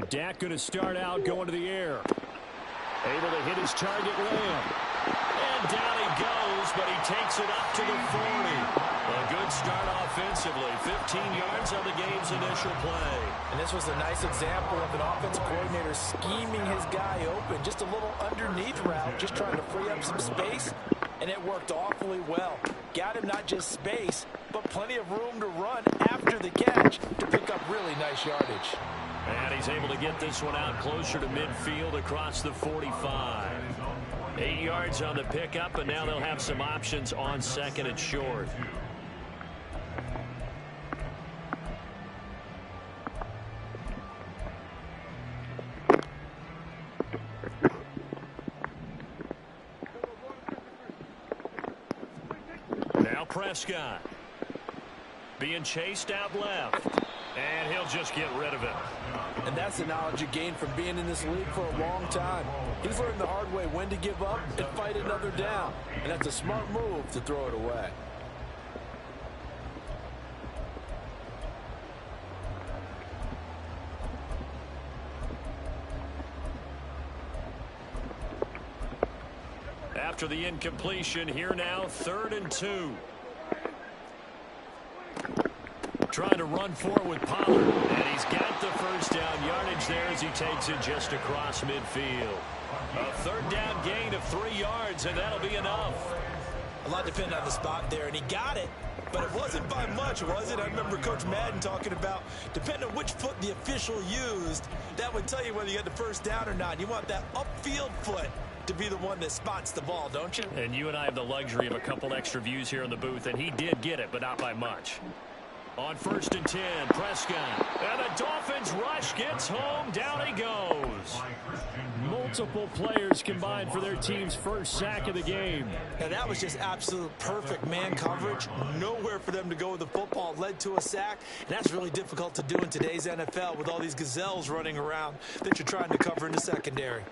Dak going to start out going to the air. Able to hit his target Lamb. And down he goes, but he takes it up to the 40. A good start offensively. 15 yards on the game's initial play. And this was a nice example of an offensive coordinator scheming his guy open. Just a little underneath route, just trying to free up some space. And it worked awfully well. Got him not just space, but plenty of room to run after the catch to pick up really nice yardage. And he's able to get this one out closer to midfield across the 45. 8 yards on the pickup, and now they'll have some options on second and short. Now Prescott. Being chased out left. And he'll just get rid of it. And that's the knowledge you gain from being in this league for a long time. He's learned the hard way when to give up and fight another down. And that's a smart move to throw it away. After the incompletion, here now, 3rd and 2. Trying to run forward with Pollard, and he's got the first down yardage there as he takes it just across midfield. A 3rd down gain of 3 yards, and that'll be enough. A lot depended on the spot there, and he got it, but it wasn't by much, was it? I remember Coach Madden talking about, depending on which foot the official used, that would tell you whether you got the first down or not. You want that upfield foot to be the one that spots the ball, don't you? And you and I have the luxury of a couple extra views here in the booth, and he did get it, but not by much. On 1st and 10, Prescott. And the Dolphins rush gets home. Down he goes. Multiple players combined for their team's first sack of the game. Now that was just absolute perfect man coverage. Nowhere for them to go with the football. Led to a sack. And that's really difficult to do in today's NFL with all these gazelles running around that you're trying to cover in the secondary.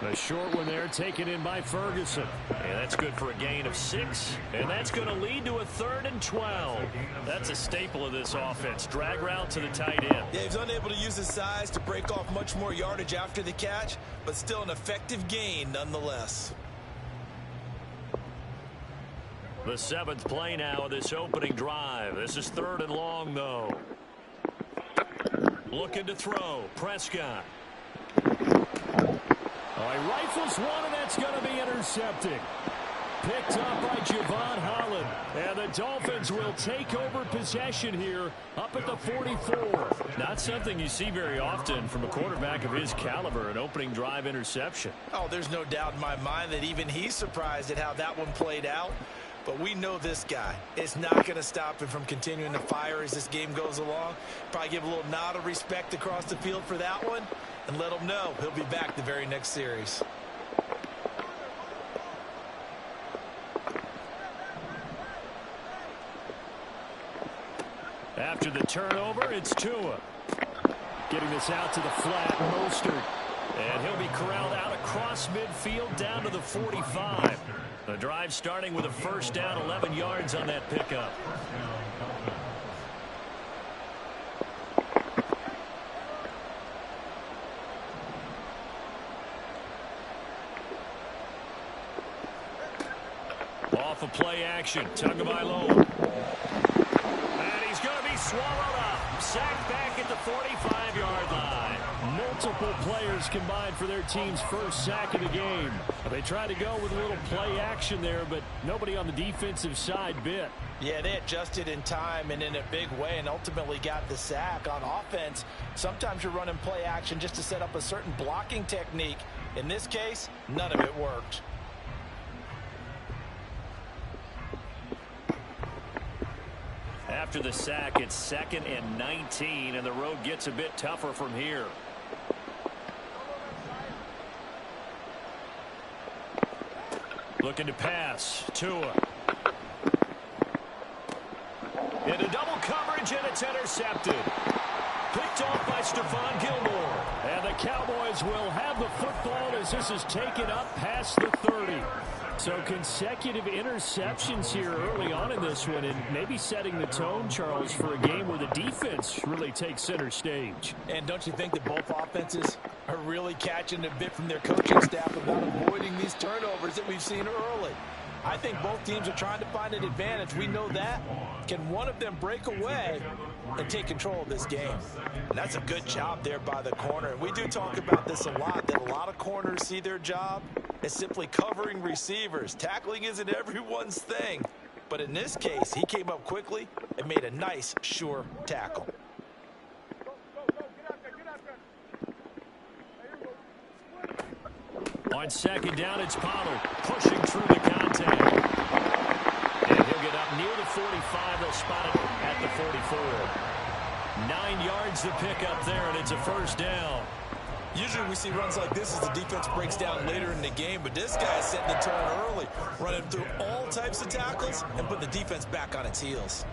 A short one there taken in by Ferguson. And that's good for a gain of 6. And that's going to lead to a 3rd and 12. That's a staple of this offense. Drag route to the tight end. Yeah, he's unable to use his size to break off much more yardage after the catch, but still an effective gain nonetheless. The 7th play now of this opening drive. This is 3rd and long, though. Looking to throw. Prescott. He rifles one, and that's going to be intercepted. Picked up by Javon Holland. And the Dolphins will take over possession here up at the 44. Not something you see very often from a quarterback of his caliber, an opening drive interception. Oh, there's no doubt in my mind that even he's surprised at how that one played out. But we know this guy is not going to stop him from continuing to fire as this game goes along. Probably give a little nod of respect across the field for that one and let him know he'll be back the very next series. After the turnover, it's Tua. Getting this out to the flat, Mostert. And he'll be corralled out across midfield down to the 45. The drive starting with a first down, 11 yards on that pickup. Off of play action, Tagovailoa. And he's going to be swallowed up. Sacked back at the 45-yard line. Multiple players combined for their team's first sack of the game. They tried to go with a little play action there, but nobody on the defensive side bit. Yeah, they adjusted in time and in a big way and ultimately got the sack. On offense, sometimes you're running play action just to set up a certain blocking technique. In this case, none of it worked. After the sack, it's 2nd and 19, and the road gets a bit tougher from here. Looking to pass. Tua. Into double coverage, and it's intercepted. Picked off by Stephon Gilmore. And the Cowboys will have the football as this is taken up past the 30. So consecutive interceptions here early on in this one, and maybe setting the tone, Charles, for a game where the defense really takes center stage. And don't you think that both offenses are really catching a bit from their coaching staff about avoiding these turnovers that we've seen early? I think both teams are trying to find an advantage. We know that. Can one of them break away and take control of this game? And that's a good job there by the corner. And we do talk about this a lot, that a lot of corners see their job as simply covering receivers. Tackling isn't everyone's thing. But in this case, he came up quickly and made a nice, sure tackle. On second down, it's Pollard pushing through the contact. And he'll get up near the 45. They'll spot it at the 44. 9 yards to pick up there, and it's a first down. Usually we see runs like this as the defense breaks down later in the game, but this guy's setting the tone early, running through all types of tackles and putting the defense back on its heels.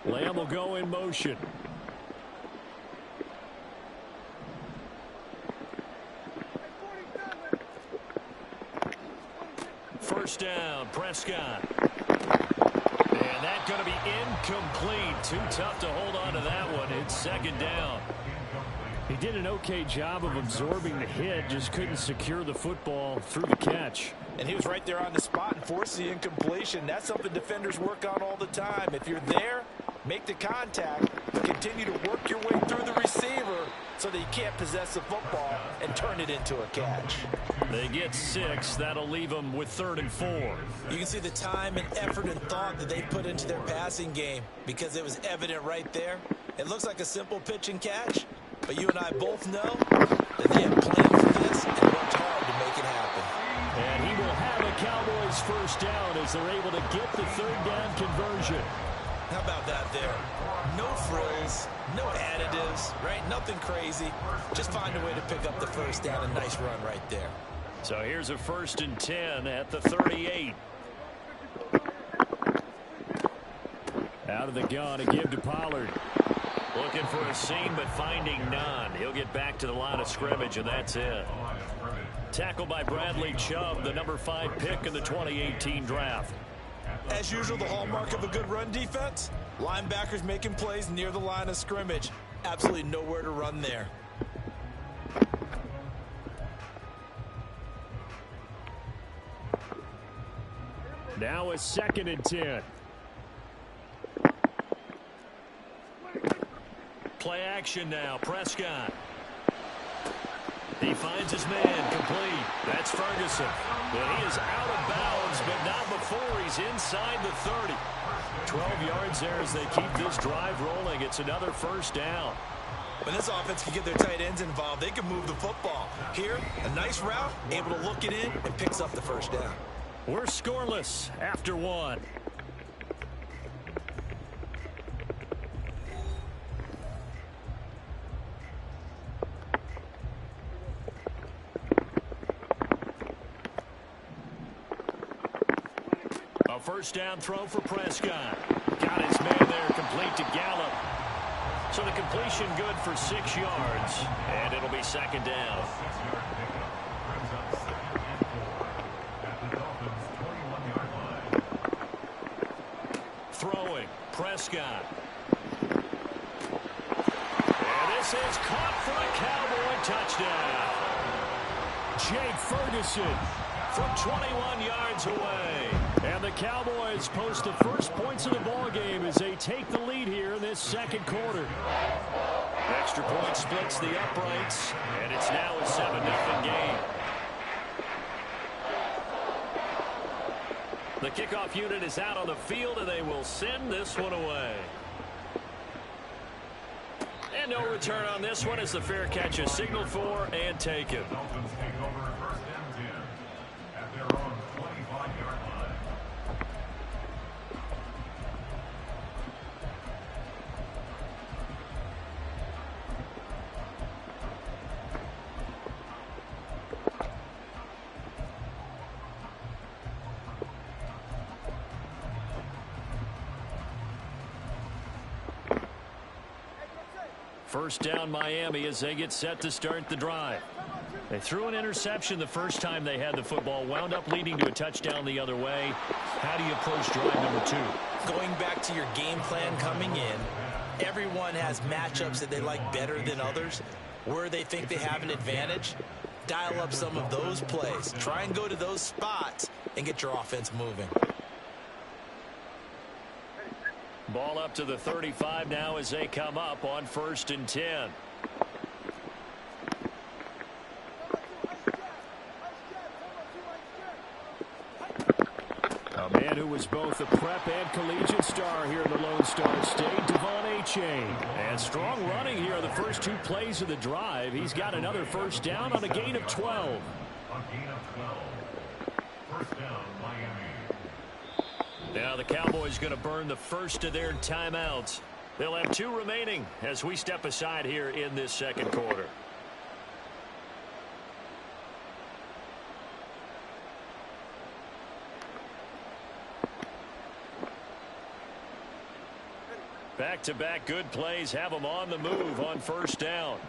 Lamb will go in motion. First down, Prescott. And that's going to be incomplete. Too tough to hold on to that one. It's second down. He did an okay job of absorbing the hit, just couldn't secure the football through the catch. And he was right there on the spot and forced the incompletion. That's something defenders work on all the time. If you're there, make the contact, but continue to work your way through the receiver so that you can't possess the football and turn it into a catch. They get 6. That'll leave them with 3rd and 4. You can see the time and effort and thought that they put into their passing game because it was evident right there. It looks like a simple pitch and catch, but you and I both know that they have planned for this and worked hard to make it happen. And he will have a Cowboys first down as they're able to get the 3rd down conversion. How about that there? No frills, no additives, right? Nothing crazy. Just find a way to pick up the first down. A nice run right there. So here's a 1st and 10 at the 38. Out of the gun to give to Pollard. Looking for a seam, but finding none. He'll get back to the line of scrimmage, and that's it. Tackled by Bradley Chubb, the number 5 pick in the 2018 draft. As usual, the hallmark of a good run defense, linebackers making plays near the line of scrimmage. Absolutely nowhere to run there. Now a 2nd and 10. Play action now. Prescott. He finds his man complete. That's Ferguson. But he is out of bounds, but not before he's inside the 30. 12 yards there as they keep this drive rolling. It's another first down. When this offense can get their tight ends involved, they can move the football. Here, a nice route, able to look it in, and picks up the first down. We're scoreless after 1. A first down throw for Prescott. Got his man there complete to Gallup. So the completion good for 6 yards. And it'll be second down. Throwing. Prescott. And this is caught for a Cowboy touchdown. Jake Ferguson from 21 yards away. And the Cowboys post the first points of the ball game as they take the lead here in this second quarter. Extra point splits the uprights, and it's now a 7-0 game. The kickoff unit is out on the field, and they will send this one away. And no return on this one as the fair catch is signaled for and taken. First down Miami as they get set to start the drive. They threw an interception the first time they had the football, wound up leading to a touchdown the other way. How do you approach drive number 2? Going back to your game plan coming in, everyone has matchups that they like better than others. Where they think they have an advantage, dial up some of those plays. Try and go to those spots and get your offense moving. Ball up to the 35 now as they come up on 1st and 10. A man who was both a prep and collegiate star here in the Lone Star State, H2h. And strong running here on the first 2 plays of the drive. He's got another first down on a gain of 12. First down, Miami. Now the Cowboys going to burn the first of their timeouts. They'll have 2 remaining as we step aside here in this second quarter. Back-to-back good plays have them on the move on first down.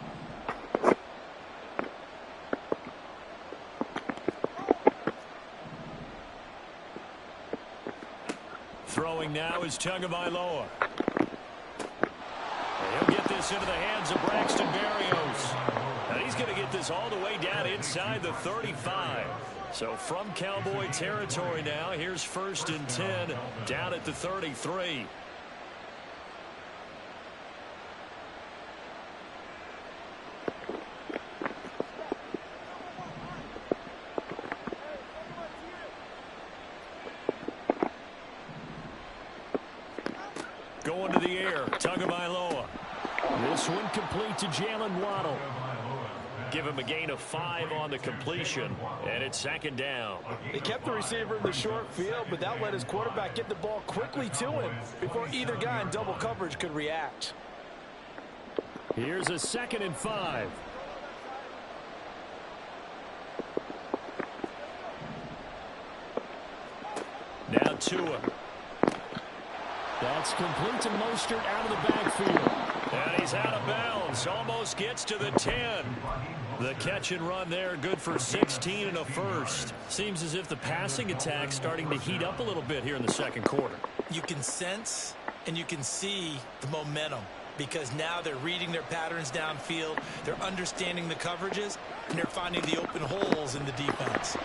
Throwing now is Tagovailoa. He'll get this into the hands of Braxton Berrios. And he's going to get this all the way down inside the 35. So from Cowboy territory now, here's 1st and 10 down at the 33. Going to the air, Tagovailoa. This one complete to Jalen Waddle. Give him a gain of 5 on the completion, and it's 2nd down. They kept the receiver in the short field, but that let his quarterback get the ball quickly to him before either guy in double coverage could react. Here's a 2nd and 5. Now Tua. That's complete to Mostert out of the backfield. And he's out of bounds. Almost gets to the 10. The catch and run there, good for 16 and a first. Seems as if the passing attack's starting to heat up a little bit here in the second quarter. You can sense and you can see the momentum because now they're reading their patterns downfield, they're understanding the coverages, and they're finding the open holes in the defense.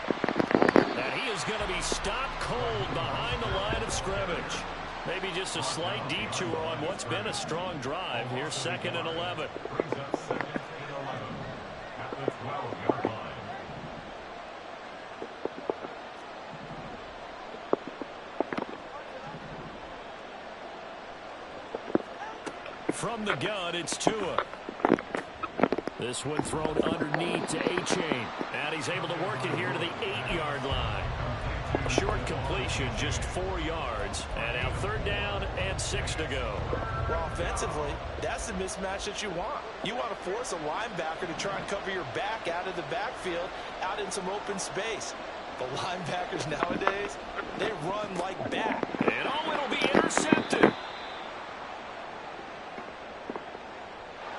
And he is going to be stopped cold behind the line of scrimmage. Maybe just a slight detour on what's been a strong drive. Here's 2nd and 11. Brings up 2nd and 11 at the 12-yard line. From the gun, it's Tua. This one thrown underneath to A-Chain. And he's able to work it here to the 8-yard line. Short completion, just 4 yards. And now 3rd down and 6 to go. Well, offensively, that's the mismatch that you want. You want to force a linebacker to try and cover your back out of the backfield, out in some open space. The linebackers nowadays, they run like bat. And oh, it'll be intercepted.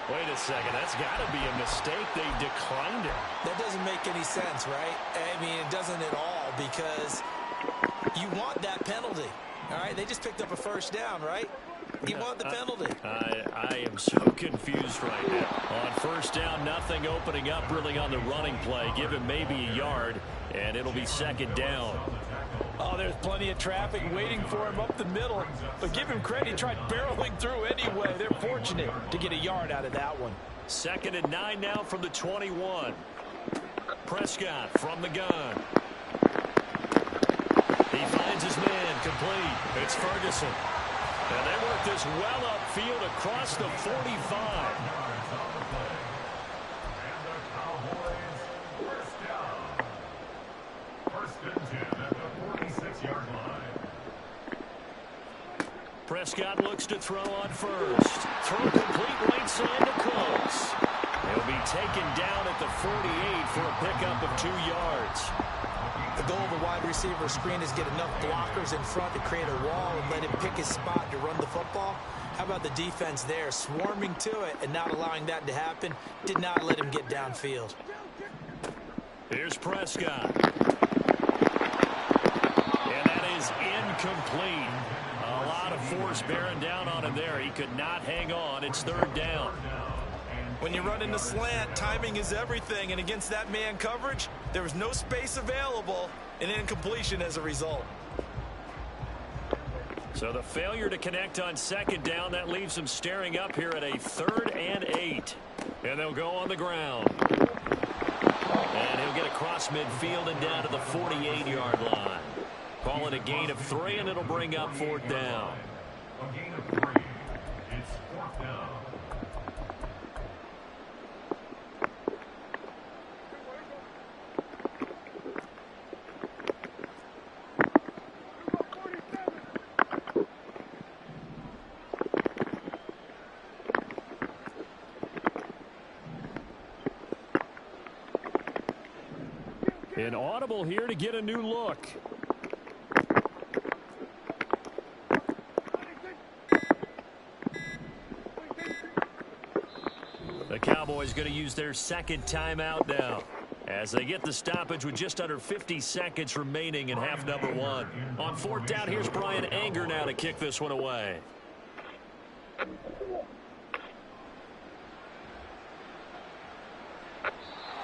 Wait a second, that's got to be a mistake. They declined it. That doesn't make any sense, right? I mean, it doesn't at all because you want that penalty. All right, they just picked up a first down, right? You want the penalty. I am so confused right now. On first down, nothing opening up really on the running play. Give him maybe a yard, and it'll be 2nd down. Oh, there's plenty of traffic waiting for him up the middle. But give him credit, he tried barreling through anyway. They're fortunate to get a yard out of that one. 2nd and 9 now from the 21. Prescott from the gun. He finds his man complete. It's Ferguson. And they work this well upfield across the 45. Prescott looks to throw on first. Throw complete right side to Cooks. He'll be taken down at the 48 for a pickup of 2 yards. The goal of a wide receiver screen is get enough blockers in front to create a wall and let him pick his spot to run the football. How about the defense there, swarming to it and not allowing that to happen? Did not let him get downfield. Here's Prescott. And that is incomplete. A lot of force bearing down on him there. He could not hang on. It's third down. When you run into slant, timing is everything. And against that man coverage, there was no space available, and incompletion as a result. So the failure to connect on second down, that leaves him staring up here at a 3rd and 8. And they'll go on the ground. And he'll get across midfield and down to the 48-yard line. Call it a gain of 3, and it'll bring up 4th down. A gain of 3. It's 4th down. An audible here to get a new look. The Cowboys going to use their second timeout now as they get the stoppage with just under 50 seconds remaining in half number 1. On 4th down, here's Brian Anger now to kick this one away.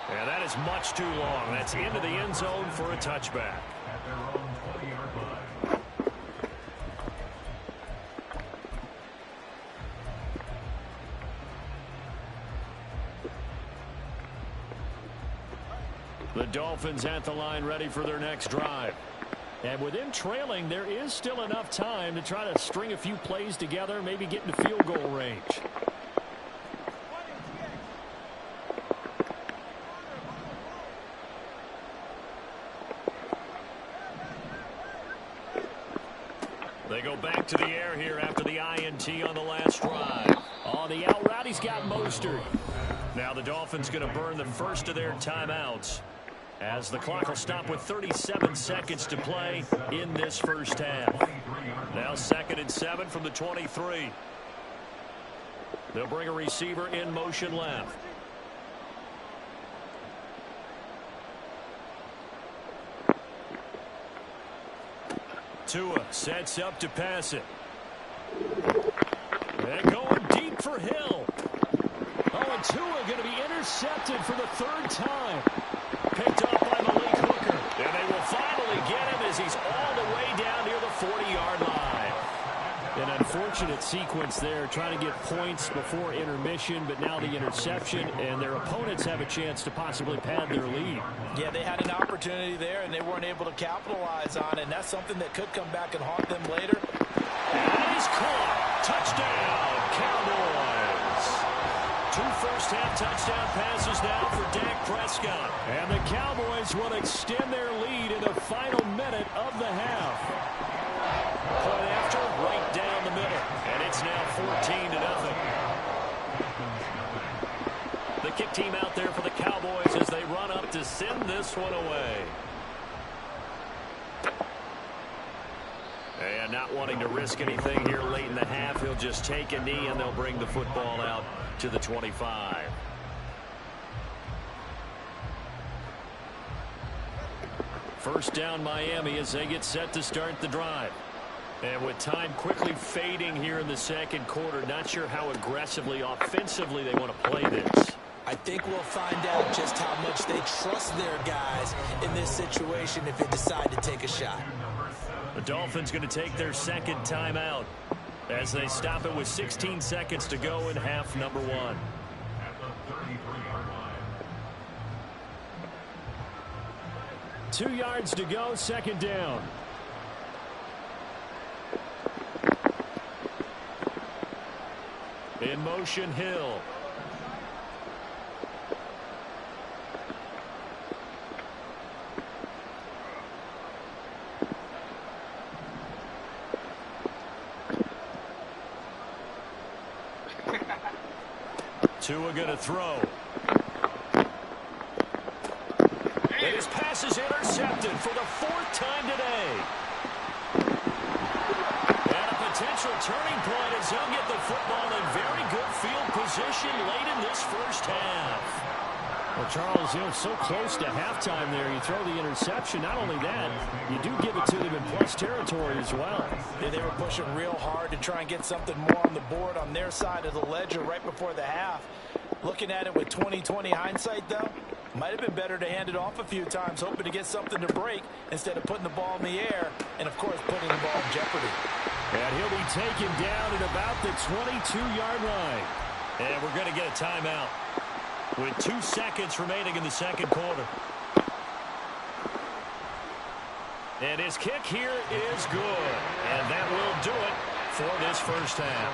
And that is much too long. That's into the end zone for a touchback. At their own 20-yard line. The Dolphins at the line ready for their next drive. And with them trailing, there is still enough time to try to string a few plays together, maybe get into field goal range. They go back to the air here after the INT on the last drive. On the out route, he's got Mostert. Now the Dolphins going to burn the first of their timeouts as the clock will stop with 37 seconds to play in this first half. Now 2nd and 7 from the 23. They'll bring a receiver in motion left. Tua sets up to pass it. And going deep for Hill. Oh, and Tua going to be intercepted for the 3rd time. Picked up by Malik Hooker. And they will finally get him as he's all the way down near the 40-yard line. An unfortunate sequence there, trying to get points before intermission, but now the interception, and their opponents have a chance to possibly pad their lead. Yeah, they had an opportunity there, and they weren't able to capitalize on it, and that's something that could come back and haunt them later. And he's caught. Touchdown, Cowboys. 2 first-half touchdown passes now for Dak Prescott. And the Cowboys will extend their lead in the final minute of the half. Point after, right down the middle. And it's now 14-0. The kick team out there for the Cowboys as they run up to send this one away. And not wanting to risk anything here late in the half, he'll just take a knee and they'll bring the football out to the 25. First down Miami as they get set to start the drive. And with time quickly fading here in the second quarter, not sure how aggressively, offensively they want to play this. I think we'll find out just how much they trust their guys in this situation if they decide to take a shot. The Dolphins going to take their second timeout as they stop it with 16 seconds to go in half number 1. At the 33-yard line. 2 yards to go, 2nd down. In motion, Hill. Tua going to throw. And his pass pass is intercepted for the 4th time today. And a potential turning point as he'll get the football in very good field position late in this first half. Well, Charles, so close to halftime there. You throw the interception. Not only that, you do give it to them in plus territory as well. Yeah, they were pushing real hard to try and get something more on the board on their side of the ledger right before the half. Looking at it with 20/20 hindsight, though, might have been better to hand it off a few times, hoping to get something to break instead of putting the ball in the air and, of course, putting the ball in jeopardy. And he'll be taken down at about the 22-yard line. And we're going to get a timeout with 2 seconds remaining in the second quarter. And his kick here is good. And that will do it for this first half.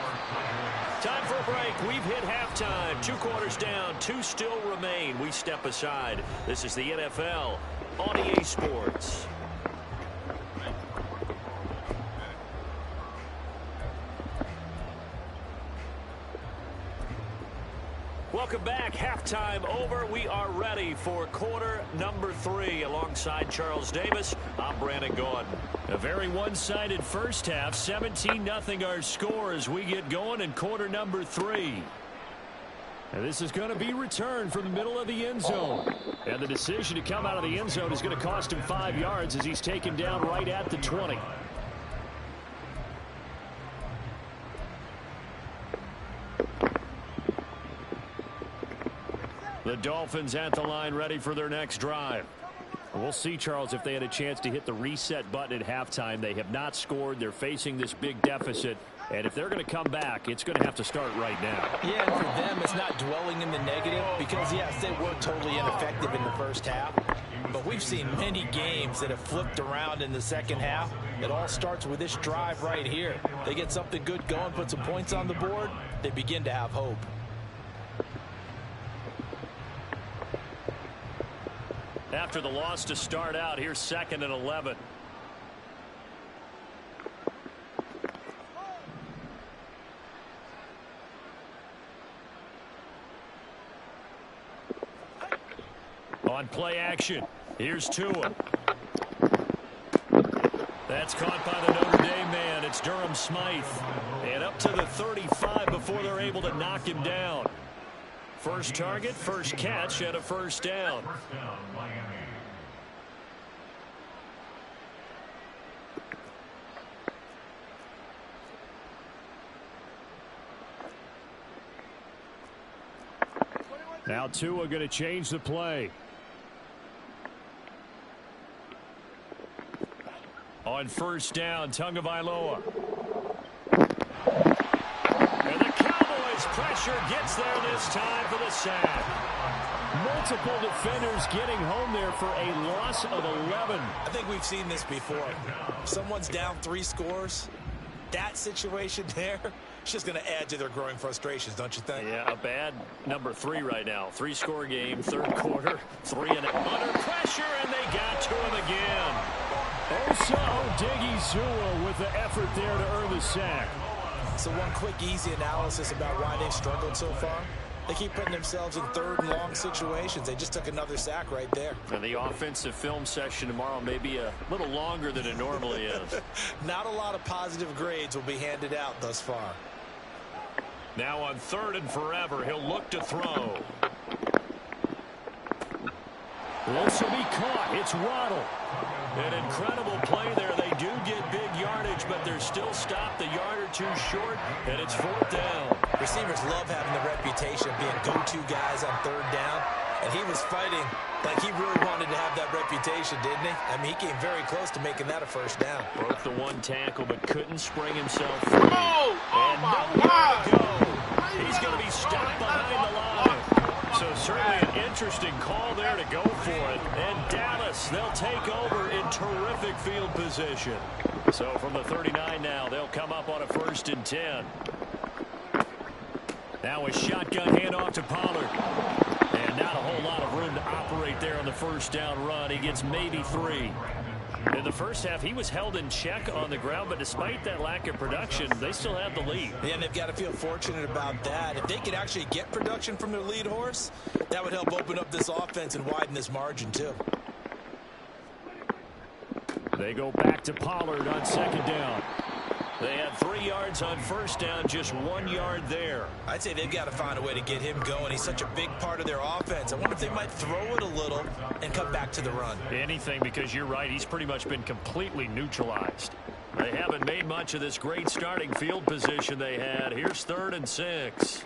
Time for a break. We've hit halftime. 2 quarters down. 2 still remain. We step aside. This is the NFL on EA Sports. Welcome back. Halftime over. We are ready for quarter number 3. Alongside Charles Davis, I'm Brandon Gaudin. A very one-sided first half. 17-0 our score as we get going in quarter number 3. And this is going to be returned from the middle of the end zone. And the decision to come out of the end zone is going to cost him 5 yards as he's taken down right at the 20. The Dolphins at the line ready for their next drive. We'll see, Charles, if they had a chance to hit the reset button at halftime. They have not scored. They're facing this big deficit. And if they're going to come back, it's going to have to start right now. Yeah, and for them, it's not dwelling in the negative because, yes, they were totally ineffective in the first half. But we've seen many games that have flipped around in the second half. It all starts with this drive right here. They get something good going, put some points on the board, they begin to have hope. After the loss to start out, here's 2nd and 11. On play action, here's Tua. That's caught by the Notre Dame man. It's Durham Smythe. And up to the 35 before they're able to knock him down. First target, first catch, and a first down. Now Tua going to change the play. On first down, Tagovailoa. And the Cowboys pressure gets there this time for the sack. Multiple defenders getting home there for a loss of 11. I think we've seen this before. Someone's down 3 scores. That situation there, it's just going to add to their growing frustrations, don't you think? Yeah, a bad number 3 right now. 3-score game, third quarter, 3 and under pressure, and they got to him again. Osa Odighizuwa with the effort there to earn the sack. So one quick, easy analysis about why they've struggled so far. They keep putting themselves in 3rd and long situations. They just took another sack right there. And the offensive film session tomorrow may be a little longer than it normally is. Not a lot of positive grades will be handed out thus far. Now on 3rd and forever, he'll look to throw. This will be caught. It's Waddle. An incredible play there. They do get big yardage, but they're still stopped a yard or 2 short, and it's 4th down. Receivers love having the reputation of being go-to guys on 3rd down, and he was fighting like he really wanted to have that reputation, didn't he? I mean, he came very close to making that a first down. Broke the 1 tackle, but couldn't spring himself free. And nowhere to go. He's going to be stopped behind the line. So certainly an interesting call there to go for it. And Dallas, they'll take over in terrific field position. So from the 39 now, they'll come up on a 1st and 10. Now a shotgun handoff to Pollard. And not a whole lot of room to operate there on the first down run. He gets maybe 3. In the first half, he was held in check on the ground, but despite that lack of production, they still have the lead. Yeah, and they've got to feel fortunate about that. If they could actually get production from their lead horse, that would help open up this offense and widen this margin, too. They go back to Pollard on second down. They had 3 yards on first down, just 1 yard there. I'd say they've got to find a way to get him going. He's such a big part of their offense. I wonder if they might throw it a little and come back to the run. Anything, because you're right. He's pretty much been completely neutralized. They haven't made much of this great starting field position they had. Here's 3rd and 6.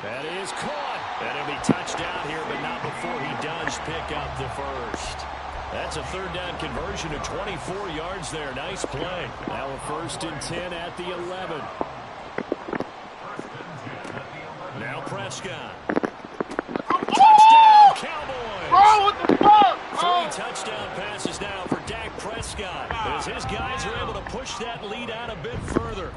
That is caught. And it'll be touchdown here, but not before he does pick up the first. That's a 3rd down conversion of 24 yards there. Nice play. Now a 1st and 10 at the 11. Now Prescott. Touchdown, Cowboys. Bro, what the fuck? 3 touchdown passes now for Dak Prescott, as his guys are able to push that lead out a bit further.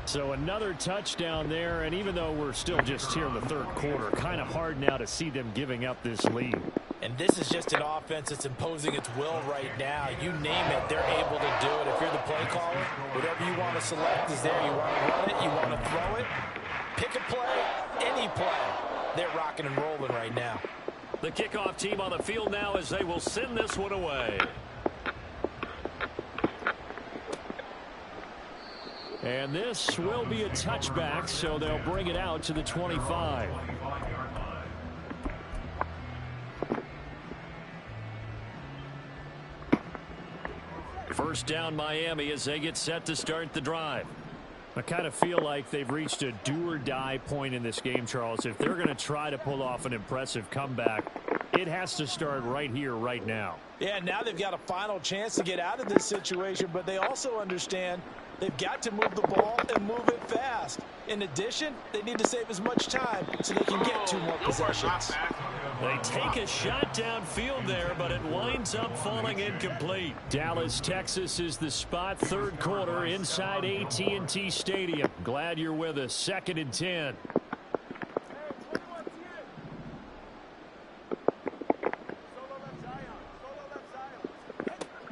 So another touchdown there, and even though we're still just here in the 3rd quarter, kind of hard now to see them giving up this lead. And this is just an offense that's imposing its will right now. You name it, they're able to do it. If you're the play caller, whatever you want to select is there. You want to run it, you want to throw it, pick a play, any play. They're rocking and rolling right now. The kickoff team on the field now as they will send this one away. And this will be a touchback, so they'll bring it out to the 25. First down Miami as they get set to start the drive. I kind of feel like they've reached a do-or-die point in this game, Charles. If they're going to try to pull off an impressive comeback, it has to start right here, right now. Yeah, now they've got a final chance to get out of this situation, but they also understand they've got to move the ball and move it fast. In addition, they need to save as much time so they can get 2 more possessions. They take a shot downfield there, but it winds up falling incomplete. Dallas, Texas is the spot. 3rd quarter inside AT&T Stadium. Glad you're with us. 2nd and 10.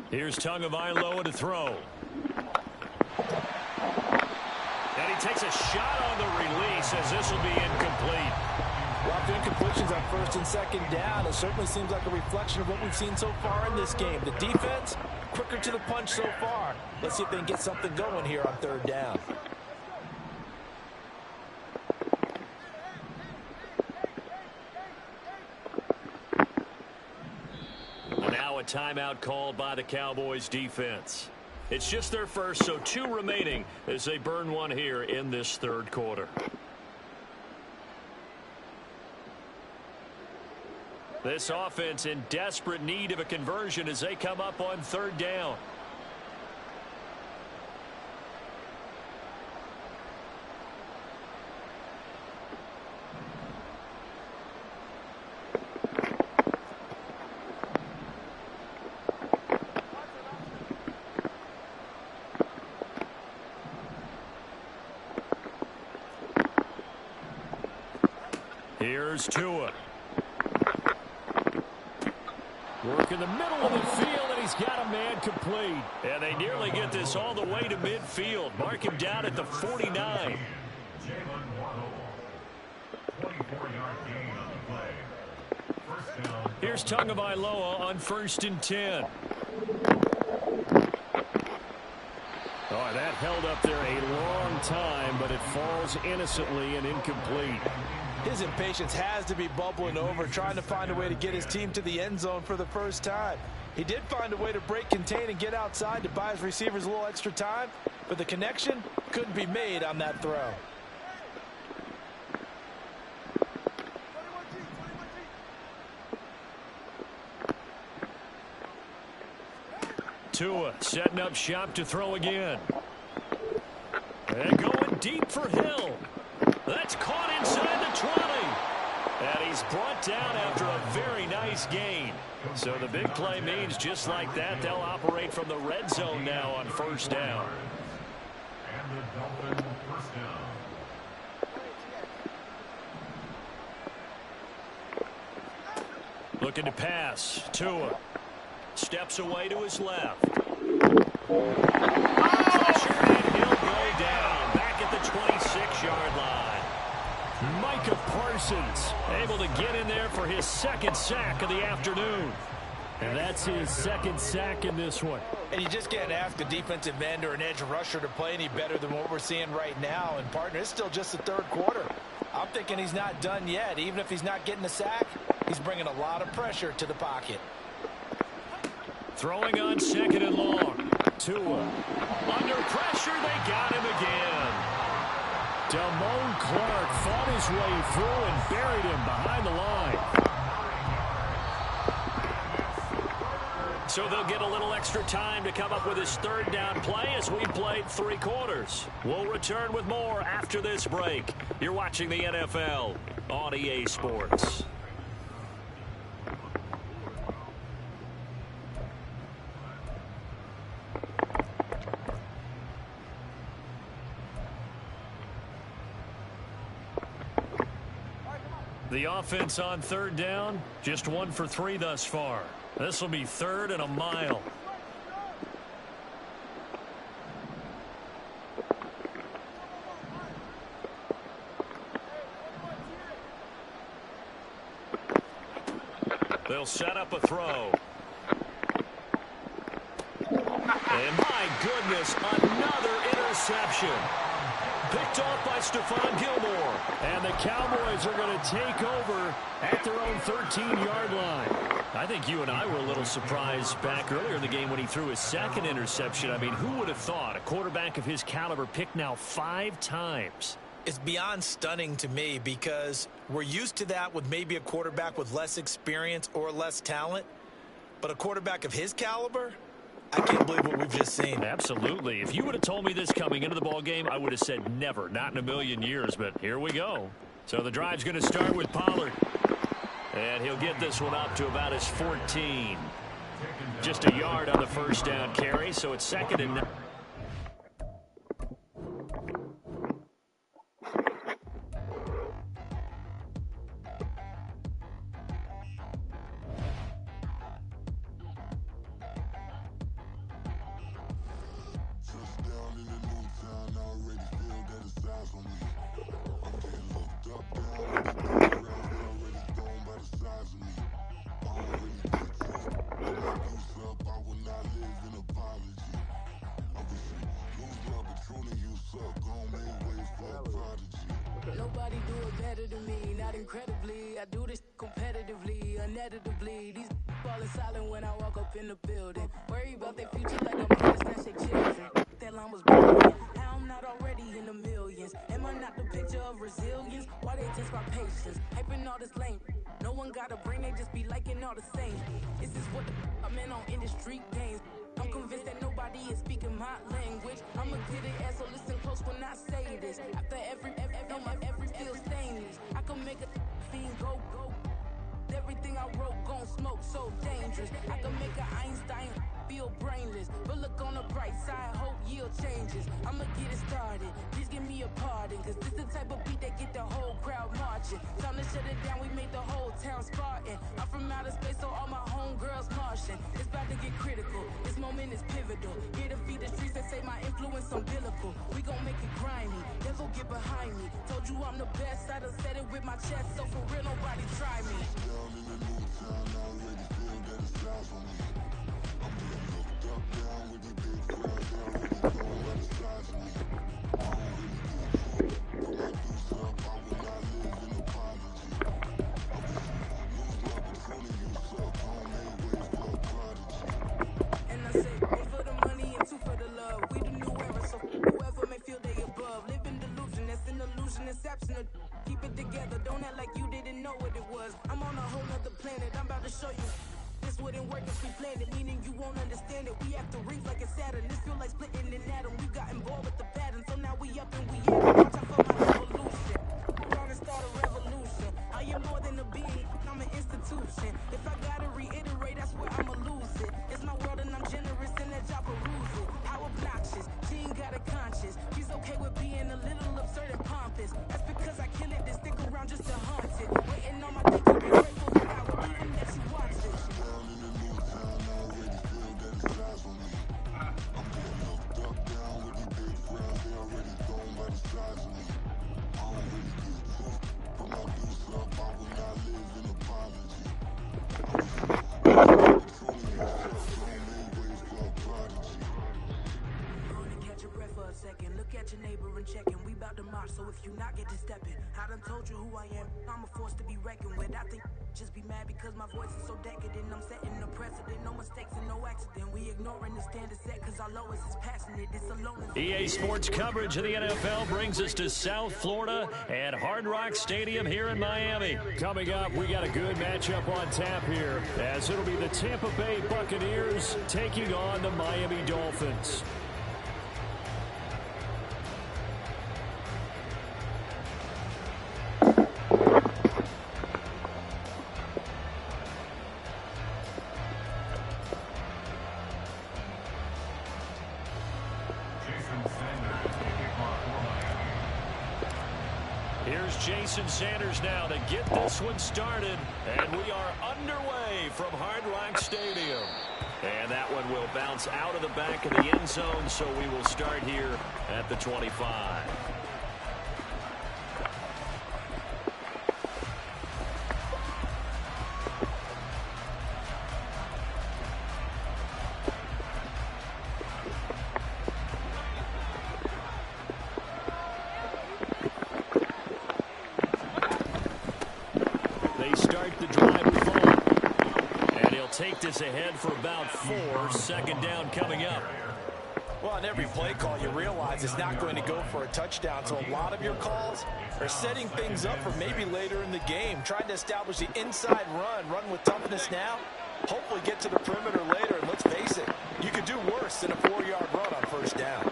Here's Tagovailoa to throw. And he takes a shot on the release as this will be incomplete. Well, incompletions on 1st and 2nd down. It certainly seems like a reflection of what we've seen so far in this game. The defense, quicker to the punch so far. Let's see if they can get something going here on 3rd down. Well, now a timeout called by the Cowboys defense. It's just their first, so 2 remaining as they burn one here in this 3rd quarter. This offense in desperate need of a conversion as they come up on 3rd down. Here's Tua. Work in the middle of the field, and he's got a man complete. And they nearly get this all the way to midfield. Mark him down at the 49. Here's Tagovailoa on 1st and 10. Oh, that held up there a long time, but it falls innocently and incomplete. His impatience has to be bubbling over, trying to find a way to get his team to the end zone for the first time. He did find a way to break, contain, and get outside to buy his receivers a little extra time, but the connection couldn't be made on that throw. Tua setting up shop to throw again. And going deep for Hill. That's caught inside the 20. And he's brought down after a very nice gain. So the big play means just like that, they'll operate from the red zone now on 1st down. And the Dolphins 1st down. Looking to pass. Tua steps away to his left. Pressure, and he'll go down back at the 26-yard line. Micah Parsons able to get in there for his 2nd sack of the afternoon. And that's his second sack in this one. And you just can't ask a defensive end or an edge rusher to play any better than what we're seeing right now. And, partner, it's still just the third quarter. I'm thinking he's not done yet. Even if he's not getting a sack, he's bringing a lot of pressure to the pocket. Throwing on second and long. Tua. Under pressure, they got him again. Damone Clark fought his way through and buried him behind the line. So they'll get a little extra time to come up with his third down play as we played 3 quarters. We'll return with more after this break. You're watching the NFL on EA Sports. The offense on third down, just 1 for 3 thus far. This will be 3rd and a mile. They'll set up a throw. And my goodness, another interception. Picked off by Stephon Gilmore. And the Cowboys are going to take over at their own 13-yard line. I think you and I were a little surprised back earlier in the game when he threw his second interception. I mean, who would have thought a quarterback of his caliber picked now 5 times? It's beyond stunning to me because we're used to that with maybe a quarterback with less experience or less talent. But a quarterback of his caliber, I can't believe what we've just seen. Absolutely. If you would have told me this coming into the ball game, I would have said never, not in a million years. But here we go. So the drive's going to start with Pollard. And he'll get this one up to about his 14. Just a yard on the first down carry, so it's 2nd and 9. Nobody do it better than me, not incredibly. I do this competitively, uneditably. These falling silent when I walk up in the building. Worry about their future like I'm gonna snatch their children. That line was brilliant. How I'm not already in the millions. Am I not the picture of resilience? Why they test my patience? Hyping all this lame. No one got a brain, they just be liking all the same. This is what I'm in on industry games. I'm convinced that nobody is speaking my language. I'm a good ass, so listen close when I say this. After every feel stainless, I can make a fiend go. Everything I wrote gon' smoke, so dangerous. I can make an Einstein feel brainless, but look on the bright side, hope yield changes. I'ma get it started, please give me a pardon, cause this the type of beat that get the whole crowd marching. Time to shut it down, we made the whole town Spartan. I'm from outer space, so all my homegirls Martian. It's about to get critical, this moment is pivotal. Here to feed the streets that say my influence umbilical. We gon' make it grimy, devil get behind me. Told you I'm the best, I done said it with my chest, so for real nobody try me. Down in the new town, I already feel that it's lies on me. I'm getting looked up, down with the big crowd, they already know by the size of me. I don't really give a fuck, put my deuce up, I will not live in apology. I wish you lose the opportunity, you suck, home made way for a prodigy. And I say, 1 for the money and 2 for the love. We the new era, so whoever may feel they above. Live in delusion, that's an illusion, exceptional. Keep it together, don't act like you didn't know what it was. I'm on a whole nother planet, I'm about to show you. This wouldn't work if we planned it, meaning you won't understand it. We have to rings like a Saturn, this feel like splitting an atom. We got involved with the pattern, so now we up and we at it. Watch out for my evolution. Trying to start a revolution. I am more than a being, I'm an institution. If I gotta reiterate, that's where I'ma lose it. It's my world and I'm generous and that y'all peruse it. How obnoxious, she ain't got a conscience. She's okay with being a little absurd and pompous. That's because I kill it, then stick around just to haunt it. Waiting on my dick, you be grateful that I would even that you watch it. Down in the new town, I already feel that it's lies on me. I'm getting looked up, down with the big crowd, they already thrown by the when checking. We bout to march, so if you not get to stepping. I done told you who I am. I'm a force to be reckoned with. I think just be mad because my voice is so decadent. I'm setting a precedent. No mistakes and no accident. We ignoring the standard set because our lowest is passionate. This alone is EA Sports coverage of the NFL brings us to South Florida at Hard Rock Stadium here in Miami. Coming up, we got a good matchup on tap here, as it'll be the Tampa Bay Buccaneers taking on the Miami Dolphins. Here's Jason Sanders now to get this one started. And we are underway from Hard Rock Stadium. And that one will bounce out of the back of the end zone, so we will start here at the 25. They start the drive with Vaughn. And he'll take this ahead for about 4. Second down coming up. Well, on every play call, you realize it's not going to go for a touchdown. So a lot of your calls are setting things up for maybe later in the game, trying to establish the inside run with toughness now, hopefully get to the perimeter later. And let's face it, you could do worse than a 4-yard run on first down.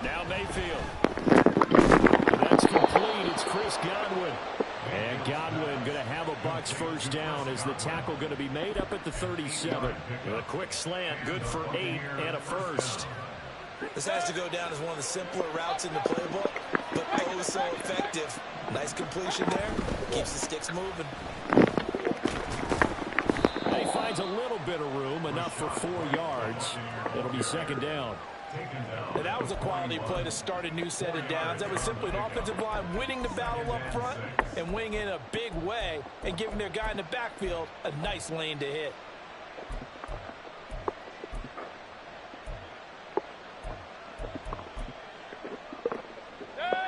Now Mayfield. That's complete. It's Chris Godwin. And Godwin going to have a Bucs first down as the tackle going to be made up at the 37. A quick slant, good for 8 and a first. This has to go down as one of the simpler routes in the playbook, but oh so effective. Nice completion there. Keeps the sticks moving. And he finds a little bit of room, enough for 4 yards. It'll be second down. Now that was a quality play to start a new set of downs. That was simply an offensive line winning the battle up front and winning in a big way and giving their guy in the backfield a nice lane to hit.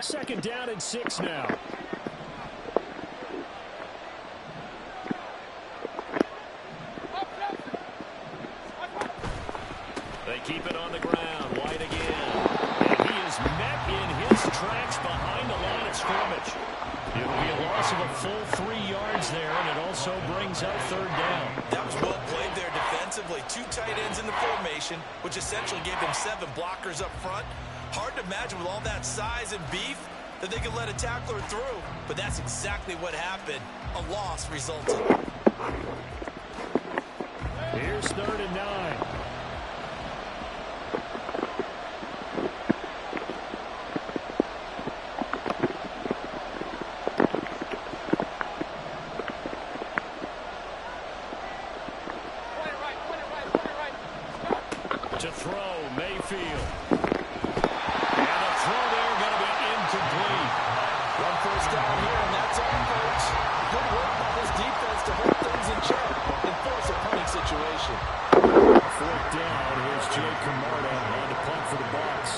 Second down and 6 now. They keep it on the ground. White again. And he is met in his tracks behind the line of scrimmage. It'll be a loss of a full 3 yards there, and it also brings up third down. That was well played there defensively. 2 tight ends in the formation, which essentially gave them 7 blockers up front. Hard to imagine with all that size and beef that they could let a tackler through, but that's exactly what happened. A loss resulted. Here's 3rd and 9. To throw, Mayfield. And the throw there going to be incomplete. 1 first down here, and that's all, folks. Good work by this defense to hold things in check and force a punting situation. 4th down. Here's Jake Camarda on the punt for the Bucs.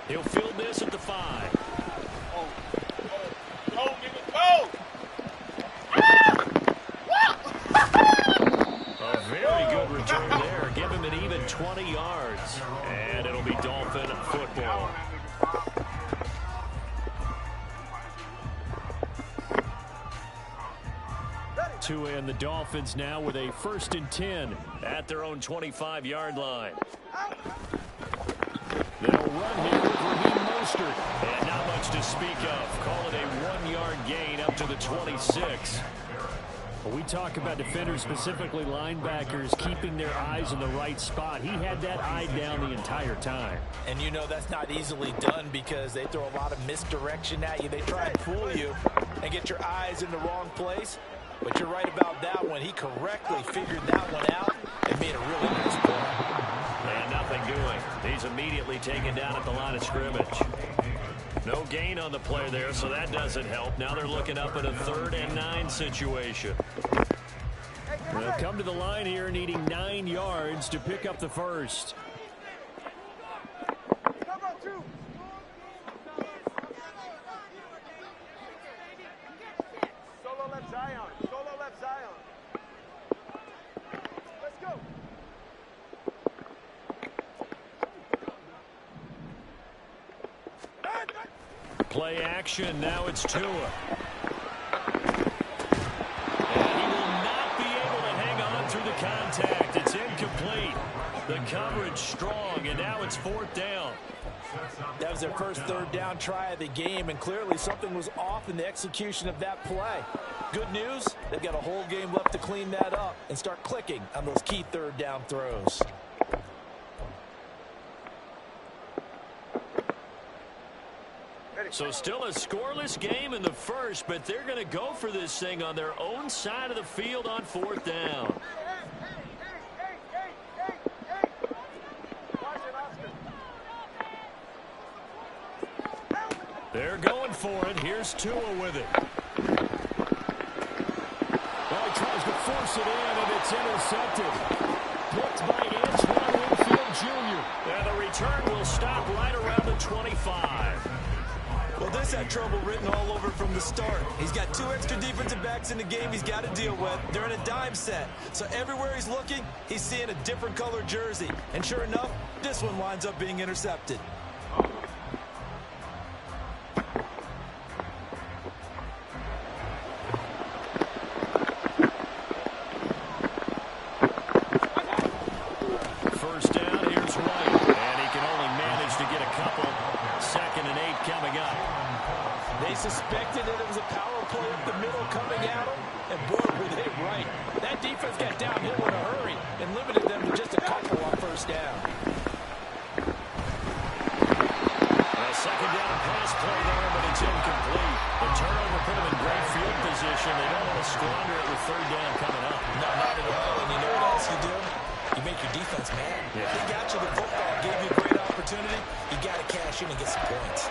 He'll field this at the 5. A very good return there. Give him an even 20 yards. And it'll be Dolphin football. And the Dolphins now with a 1st and 10 at their own 25-yard line. They'll run here with Raheem Mostert. And not much to speak of. Call it a 1-yard gain up to the 26. When we talk about defenders, specifically linebackers, keeping their eyes in the right spot, he had that eye down the entire time. And you know that's not easily done because they throw a lot of misdirection at you. They try and fool you and get your eyes in the wrong place. But you're right about that one. He correctly figured that one out and made a really nice play. And nothing doing? He's immediately taken down at the line of scrimmage. No gain on the play there, so that doesn't help. Now they're looking up at a 3rd and 9 situation. They'll come to the line here needing 9 yards to pick up the first. Solo left Zion. Solo left Zion. Let's go. Play action. Now it's Tua. Through the contact. It's incomplete. The coverage strong, and now it's 4th down. That was their first 3rd down try of the game, and clearly something was off in the execution of that play. Good news, they've got a whole game left to clean that up and start clicking on those key 3rd down throws. So still a scoreless game in the first, but they're going to go for this thing on their own side of the field on 4th down. They're going for it. Here's Tua with it. Well, he tries to force it in, and it's intercepted. Picked by H2h Jr. And the return will stop right around the 25. Well, this had trouble written all over from the start. He's got 2 extra defensive backs in the game he's got to deal with. They're in a dime set. So everywhere he's looking, he's seeing a different color jersey. And sure enough, this one winds up being intercepted. First down, here's White. And he can only manage to get a couple. 2nd and 8 coming up. They suspected that it was a power play up the middle coming at them, and boy, were they right. That defense got downhill in a hurry and limited them to just a couple on 1st down. A 2nd down pass play there, but it's incomplete. The turnover put them in great field position. They don't want to squander it with 3rd down coming up. No, not at all. And you know what else you do? You make your defense mad. Yeah. They got you the football, gave you a great opportunity. You got to cash in and get some points.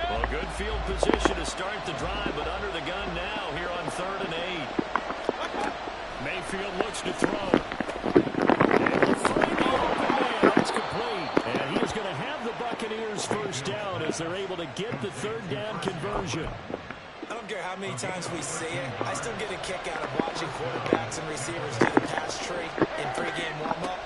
Well, good field position to start the drive, but under the gun now here on 3rd and 8. Mayfield looks to throw. Able to find the open man. That's complete. And he is going to have the Buccaneers 1st down as they're able to get the 3rd down conversion. I don't care how many times we see it. I still get a kick out of watching quarterbacks and receivers do the pass tree in pregame warm-up.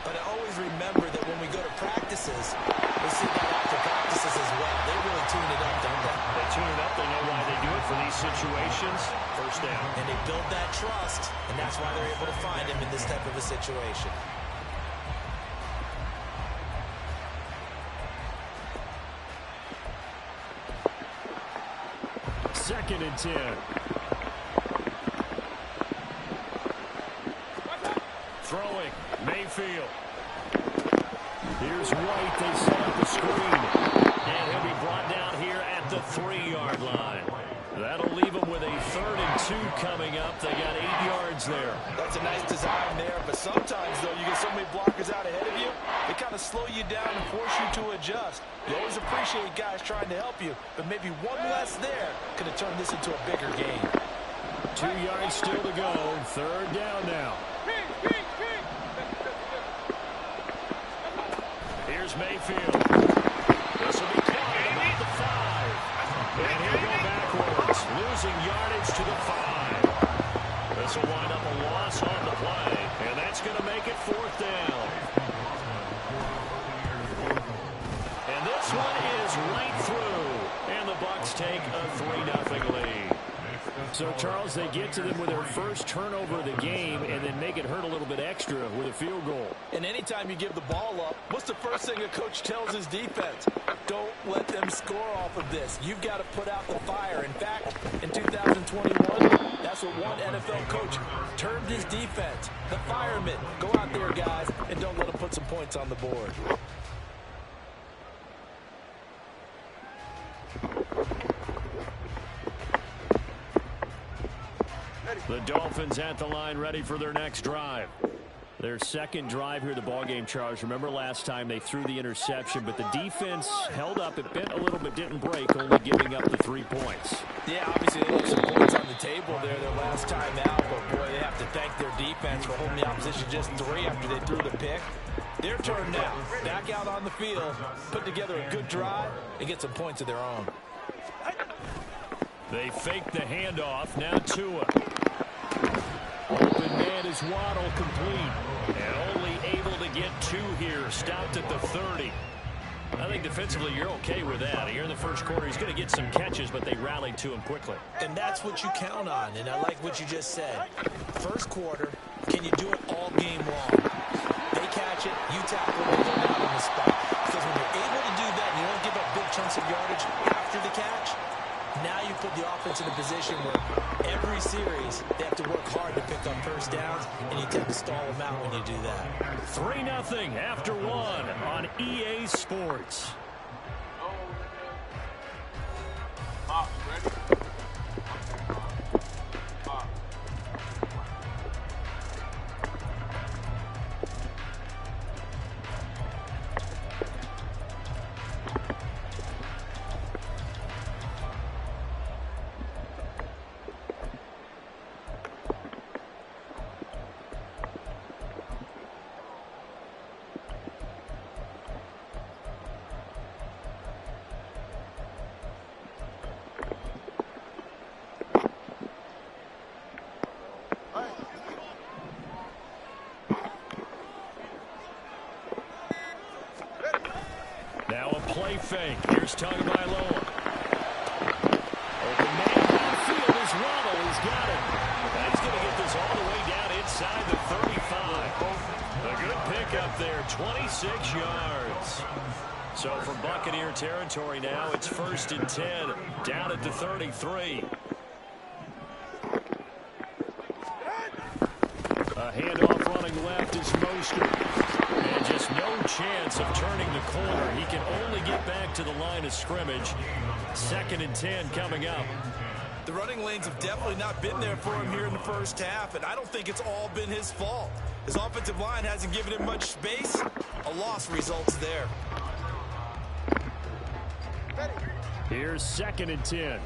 But I always remember that when we go to practices, we see that after practices as well. They really tune it up, don't they? They tune it up. They know why they do it for these situations. 1st down. And they build that trust, and that's why they're able to find him in this type of a situation. Second and 10. Throwing. Mayfield. Here's White. They set up the screen. And he'll be brought down here at the 3-yard line. That'll leave them with a 3rd and 2 coming up. They got 8 yards there. That's a nice design there, but sometimes, though, you get so many blockers out ahead of you, they kind of slow you down and force you to adjust. You always appreciate guys trying to help you, but maybe one less there could have turned this into a bigger game. 2 yards still to go. 3rd down now. Here's Mayfield. This will be caught at about the 5. And he'll go backwards, losing yardage to the 5. This will wind up a loss on the play, and that's going to make it 4th down. And this one is right through, and the Bucs take a 3-0 lead. So, Charles, they get to them with their first turnover of the game and then make it hurt a little bit extra with a field goal. And anytime you give the ball up, what's the first thing a coach tells his defense? Don't let them score off of this. You've got to put out the fire. In fact, in 2021, that's what one NFL coach termed his defense. The firemen. Go out there, guys, and don't let them put some points on the board. Ready. The Dolphins at the line ready for their next drive. Their second drive here, the ballgame, Charles. Remember last time they threw the interception, but the defense held up. It bent a little bit, didn't break, only giving up the 3 points. Yeah, obviously they left some points on the table there their last time out, but boy, they have to thank their defense for holding the opposition just 3 after they threw the pick. Their turn now. Back out on the field, put together a good drive, and get some points of their own. They fake the handoff. Now Tua. Open man is Waddle, complete. And only able to get 2 here. Stopped at the 30. I think defensively you're okay with that. Here in the first quarter, he's going to get some catches, but they rallied to him quickly. And that's what you count on, and I like what you just said. First quarter, can you do it all game long? They catch it, you tackle it, and go down on the spot. Because when you're able to do that and you don't give up big chunks of yardage after the catch, now you put the offense in a position where every series they have to work hard to pick up first downs, and you tend to stall them out when you do that. 3-0 after 1 on EA Sports. Now a play fake. Here's Tagovailoa. Open man downfield is Waddle. He's got it. And he's going to get this all the way down inside the 35. A good pickup there, 26 yards. So from Buccaneer territory now, it's 1st and 10, down at the 33. A handoff running left is Mostert. And just no chance of turning the corner. He can only get back to the line of scrimmage. 2nd and 10 coming up. The running lanes have definitely not been there for him here in the first half, and I don't think it's all been his fault. His offensive line hasn't given him much space. A loss results there. Here's 2nd and 10.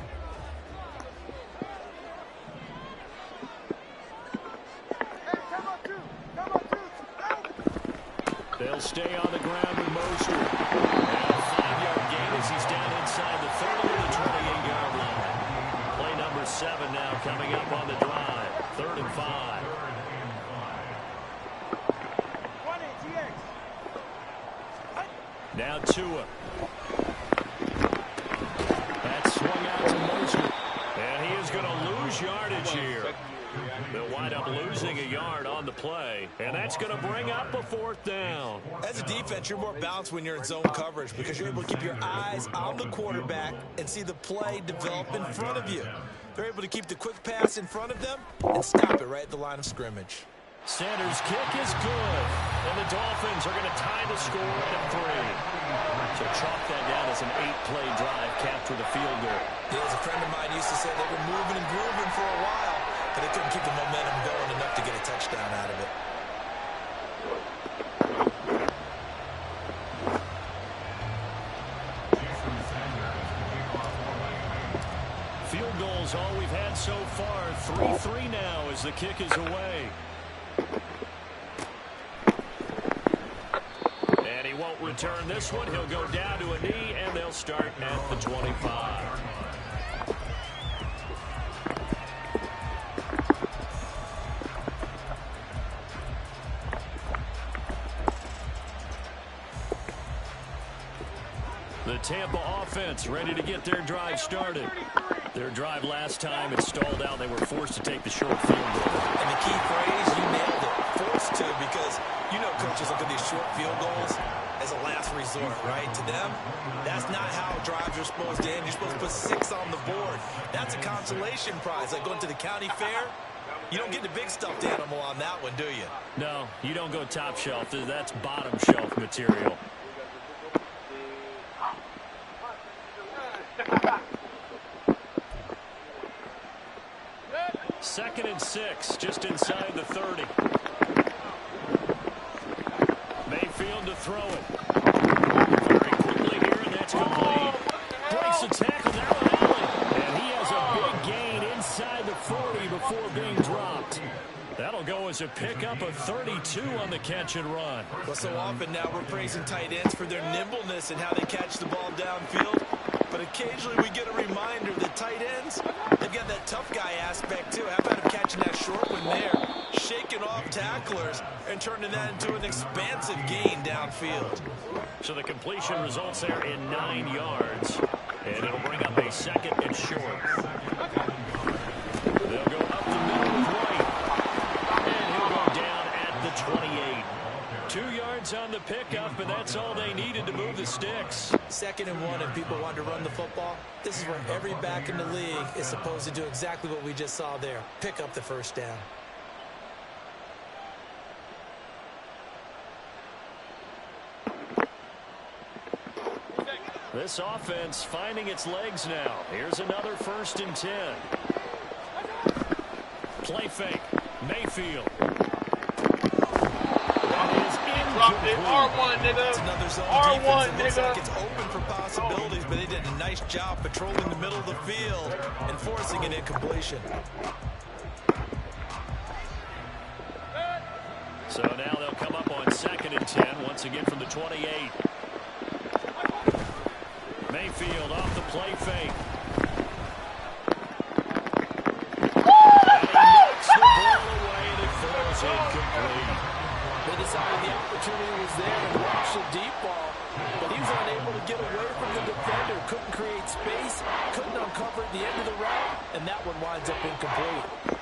They'll stay on the ground with Mostert. And a 5-yard gain as he's down inside the 30 to the 28-yard line. Play number 7 now coming up on the drive. 3rd and 5. Now Tua. That swung out to Mostert. And he is going to lose yardage here. They'll wind up losing a yard on the play, and that's going to bring up a 4th down. As a defense, you're more balanced when you're in zone coverage because you're able to keep your eyes on the quarterback and see the play develop in front of you. They're able to keep the quick pass in front of them and stop it right at the line of scrimmage. Sanders' kick is good, and the Dolphins are going to tie the score at 3. So chalk that down as an 8-play drive capped with a field goal. Yeah, as a friend of mine used to say, they were moving and grooving for a while, but they couldn't keep the momentum going enough to get a touchdown out of it. Field goals all we've had so far. 3-3 now as the kick is away. And he won't return this one. He'll go down to a knee, and they'll start at the 25. The Tampa offense ready to get their drive started. Their drive last time, it stalled out. They were forced to take the short field goal. And the key phrase, you nailed it, forced to, because you know coaches look at these short field goals as a last resort, right? To them, that's not how drives are supposed to end. You're supposed to put 6 on the board. That's a consolation prize, like going to the county fair. You don't get the big stuffed animal on that one, do you? No, you don't go top shelf. That's bottom shelf material. Second and 6, just inside the 30. Mayfield to throw it. Very quickly here, and that's complete. Breaks the tackle, now an alley. And he has a big gain inside the 40 before being dropped. That'll go as a pickup of 32 on the catch and run. Well, so often now we're praising tight ends for their nimbleness and how they catch the ball downfield. But occasionally we get a reminder that tight ends, they've got that tough guy aspect too. How about him catching that short one there, shaking off tacklers, and turning that into an expansive gain downfield. So the completion results there in 9 yards. And it'll bring up a 2nd and short. They'll go up the middle with White. And he'll go down at the 28. 2 yards on the pickup, and that's all they needed to move the sticks. 2nd and 1, if people want to run the football, this is where every back in the league is supposed to do exactly what we just saw there. Pick up the first down. This offense finding its legs now. Here's another 1st and 10. Play fake. Mayfield. Dropped it. R1, nigga. It's another zone R1, defense. It looks nigga. like it's open for possibilities, but they did a nice job patrolling the middle of the field and forcing an incompletion. So now they'll come up on 2nd and 10, once again from the 28. Mayfield off the play fake. And he knocks the ball away, and it falls incomplete. They decided the opportunity was there and launched a deep ball, but he was unable to get away from the defender, couldn't create space, couldn't uncover the end of the route, and that one winds up incomplete.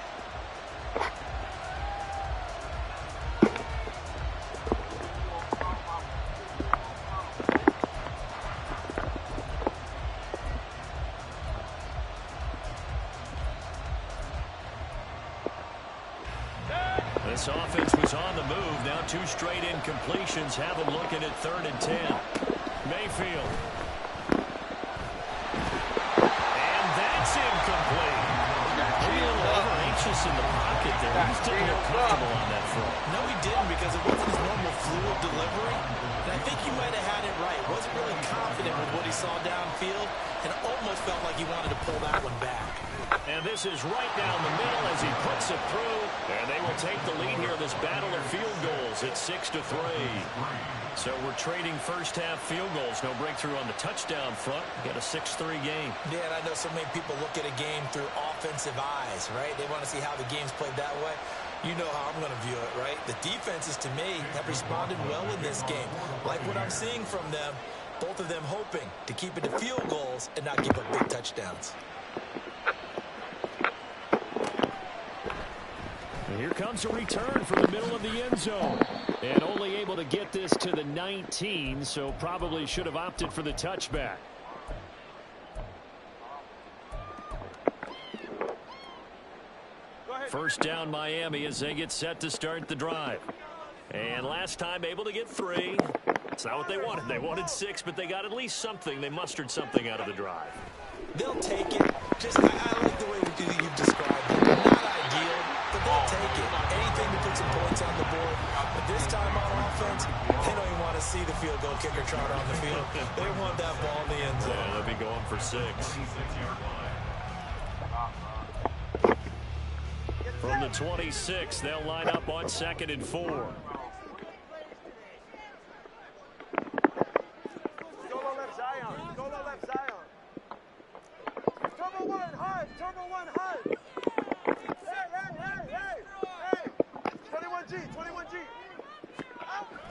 This offense was on the move. Now 2 straight incompletions have them looking at 3rd and 10. Mayfield. And that's incomplete. Maybe a little over-anxious in the pocket there. He just didn't look comfortable on that front. No, he didn't, because it wasn't his normal fluid delivery. And I think he might have had it right. Wasn't really confident with what he saw downfield and almost felt like he wanted to pull that one back. And this is right down the middle as he puts it through. And they will take the lead here in this battle of field goals at 6-3. So we're trading first half field goals. No breakthrough on the touchdown front. We got a 6-3 game. Yeah, and I know so many people look at a game through offensive eyes, right? They want to see how the game's played that way. You know how I'm going to view it, right? The defenses, to me, have responded well in this game. Like what I'm seeing from them, both of them hoping to keep it to field goals and not give up big touchdowns. And here comes a return from the middle of the end zone. And only able to get this to the 19, so probably should have opted for the touchback. First down Miami as they get set to start the drive. And last time able to get 3. It's not what they wanted. They wanted 6, but they got at least something. They mustered something out of the drive. They'll take it. I like the way you've described it. Not ideal, but they'll take it. Anything to put some points on the board. But this time on offense, they don't even want to see the field goal kicker trot on the field. They want that ball in the end zone. Yeah, they'll be going for 6. From the 26, they'll line up on 2nd and 4. Solo left Zion. Solo left Zion. Turbo 1 hard. Turbo 1 hard. Hey. 21G. 21G.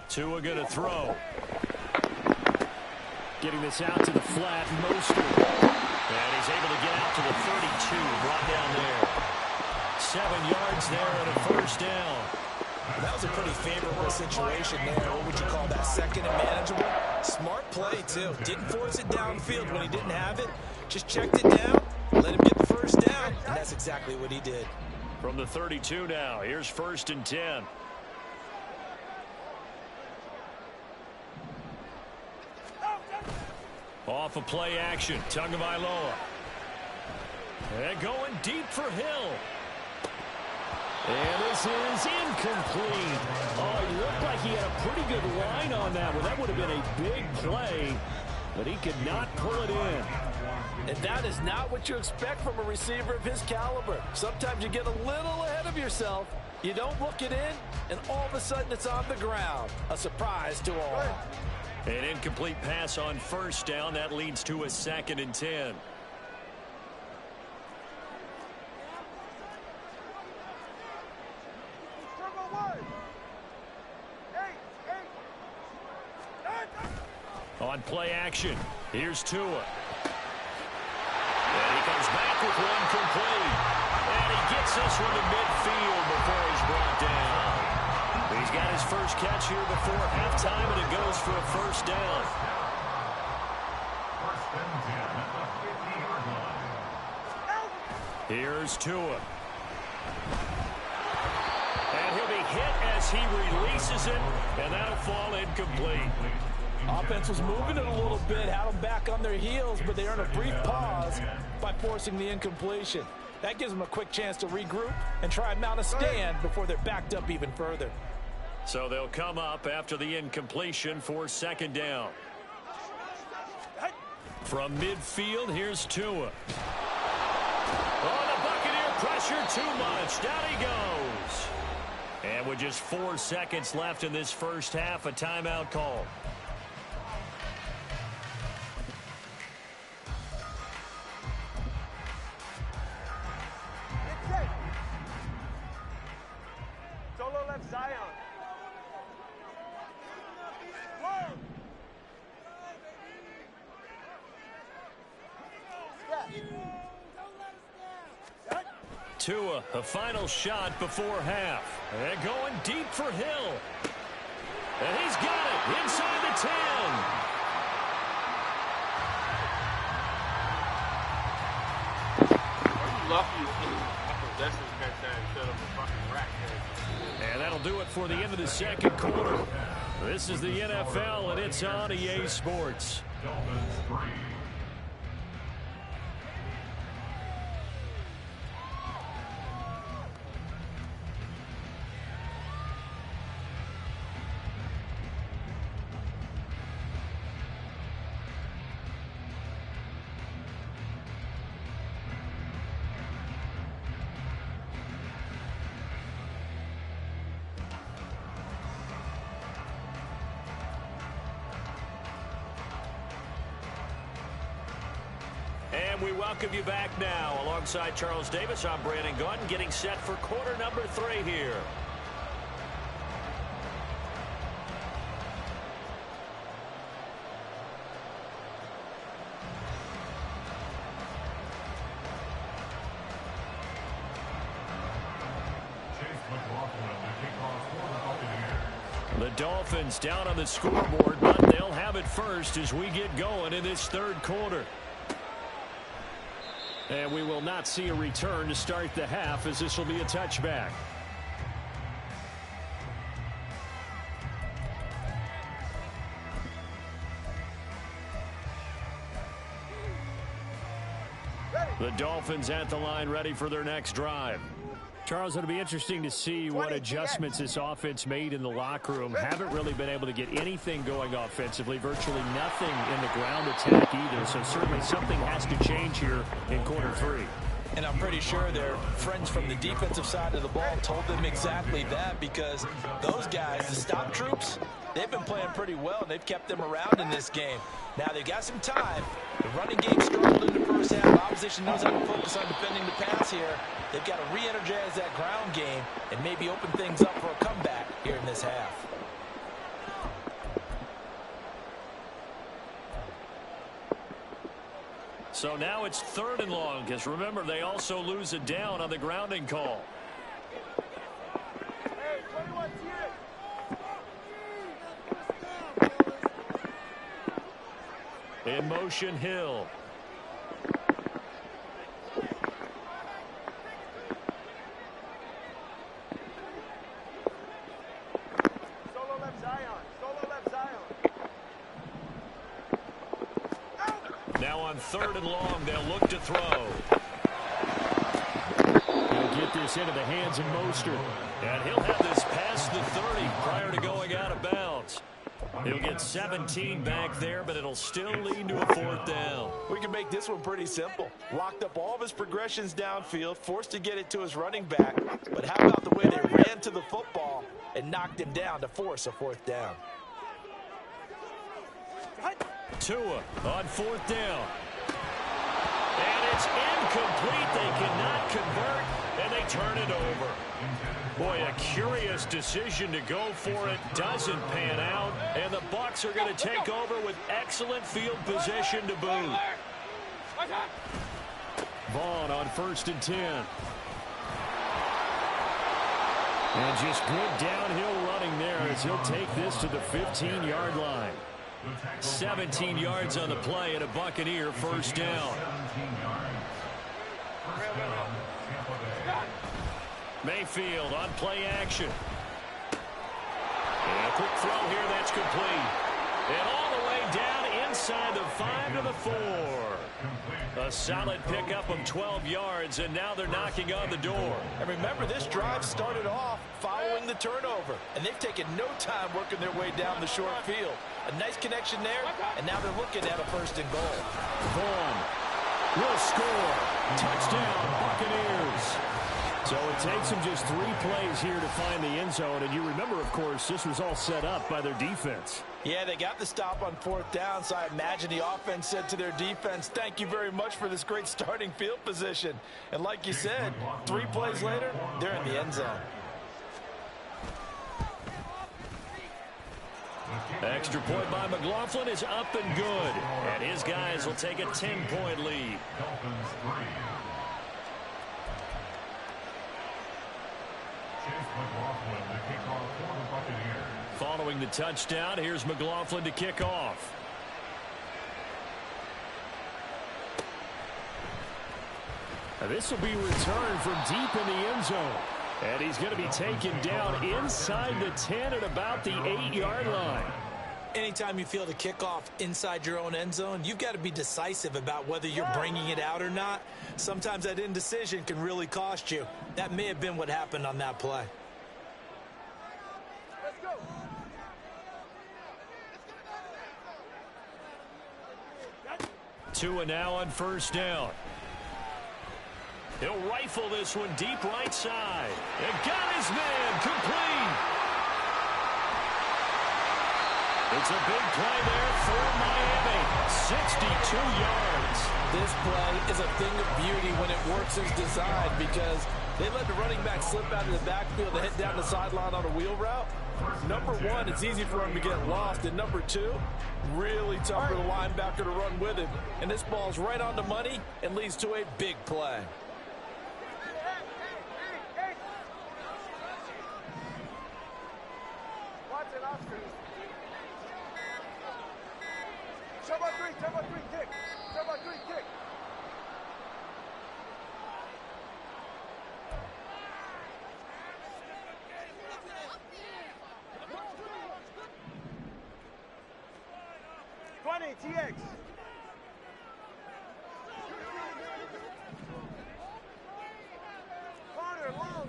Tua going to throw. Getting this out to the flat. Mostert. And he's able to get out to the 32. Brought down there. 7 yards there and a first down. That was a pretty favorable situation there. What would you call that? 2nd and manageable? Smart play, too. Didn't force it downfield when he didn't have it. Just checked it down, let him get the first down, and that's exactly what he did. From the 32 now, here's 1st and 10. Off a play action, Tagovailoa. And going deep for Hill. And this is incomplete. Oh, it looked like he had a pretty good line on that one. That would have been a big play, but he could not pull it in. And that is not what you expect from a receiver of his caliber. Sometimes you get a little ahead of yourself. You don't look it in, and all of a sudden it's on the ground. A surprise to all. An incomplete pass on first down. That leads to a 2nd and 10. On play action, here's Tua. And he comes back with one complete. And he gets this one to midfield before he's brought down. He's got his first catch here before halftime, and it goes for a first down. First and 10 at the 50-yard line. Here's Tua. And he'll be hit as he releases it, and that'll fall incomplete. Offense was moving it a little bit, had them back on their heels, but they earned a brief pause by forcing the incompletion. That gives them a quick chance to regroup and try and mount a stand before they're backed up even further. So they'll come up after the incompletion for 2nd down. From midfield, here's Tua. Oh, the Buccaneer pressure too much. Down he goes. And with just 4 seconds left in this first half, a timeout call. Solo left Zion. Tua, a final shot before half. And going deep for Hill. And he's got it inside the 10. Lucky I possess him that time instead of a fucking rack. And that'll do it for the end of the second quarter. This is the NFL, and it's on EA Sports. Dolphins 3. And we welcome you back now. Alongside Charles Davis, I'm Brandon Gunn, getting set for quarter number 3 here. The Dolphins down on the scoreboard, but they'll have it first as we get going in this third quarter. And we will not see a return to start the half, as this will be a touchback. The Dolphins at the line, ready for their next drive. Charles, it'll be interesting to see what adjustments this offense made in the locker room. Haven't really been able to get anything going offensively, virtually nothing in the ground attack either. So certainly something has to change here in quarter 3. And I'm pretty sure their friends from the defensive side of the ball told them exactly that, because those guys, the stop troops, they've been playing pretty well, and they've kept them around in this game. Now they've got some time. The running game struggled in the first half. Opposition knows how to focus on defending the pass here. They've got to re-energize that ground game and maybe open things up for a comeback here in this half. So now it's 3rd and long, because remember, they also lose a down on the grounding call. Hey, 21 here. In motion, Hill. Solo left Zion. Solo left Zion. Now on 3rd and long, they'll look to throw. He'll get put this into the hands of Mostert. And he'll have this past the 30 prior to going out of bounds. He'll get 17 back there, but it'll still lead to a 4th down. We can make this one pretty simple. Locked up all of his progressions downfield, forced to get it to his running back. But how about the way they ran to the football and knocked him down to force a 4th down? Tua on 4th down. And it's incomplete. They cannot convert, and they turn it over. Boy, a curious decision to go for it. Doesn't pan out, and the Bucs are going to take over with excellent field position to boot. Vaughn on 1st and 10. And just good downhill running there as he'll take this to the 15-yard line. 17 yards on the play and a Buccaneer 1st down. Mayfield on play action. And a quick throw here that's complete. And all the way down inside the 5 to the 4. A solid pickup of 12 yards, and now they're knocking on the door. And remember, this drive started off following the turnover, and they've taken no time working their way down the short field. A nice connection there, and now they're looking at a 1st and goal. Vaughn will score. Touchdown, Buccaneers. So it takes them just 3 plays here to find the end zone. And you remember, of course, this was all set up by their defense. Yeah, they got the stop on 4th down, so I imagine the offense said to their defense, thank you very much for this great starting field position. And like you said, 3 plays later, they're in the end zone. Extra point by McLaughlin is up and good. And his guys will take a 10-point lead. Following the touchdown, here's McLaughlin to kick off. Now this will be returned from deep in the end zone. And he's going to be taken down inside the 10 at about the 8-yard line. Anytime you feel the kickoff inside your own end zone, you've got to be decisive about whether you're bringing it out or not. Sometimes that indecision can really cost you. That may have been what happened on that play. Tua now on 1st down. He'll rifle this one deep right side. And got his man complete. It's a big play there for Miami. 62 yards. This play is a thing of beauty when it works as designed because they let the running back slip out of the backfield and hit down the sideline on a wheel route. Number 1, it's easy for him to get lost. And number 2, really tough for the linebacker to run with him. And this ball's right on the money and leads to a big play. Turbo 3, kick. Turbo 3, kick. TX. Corner, long.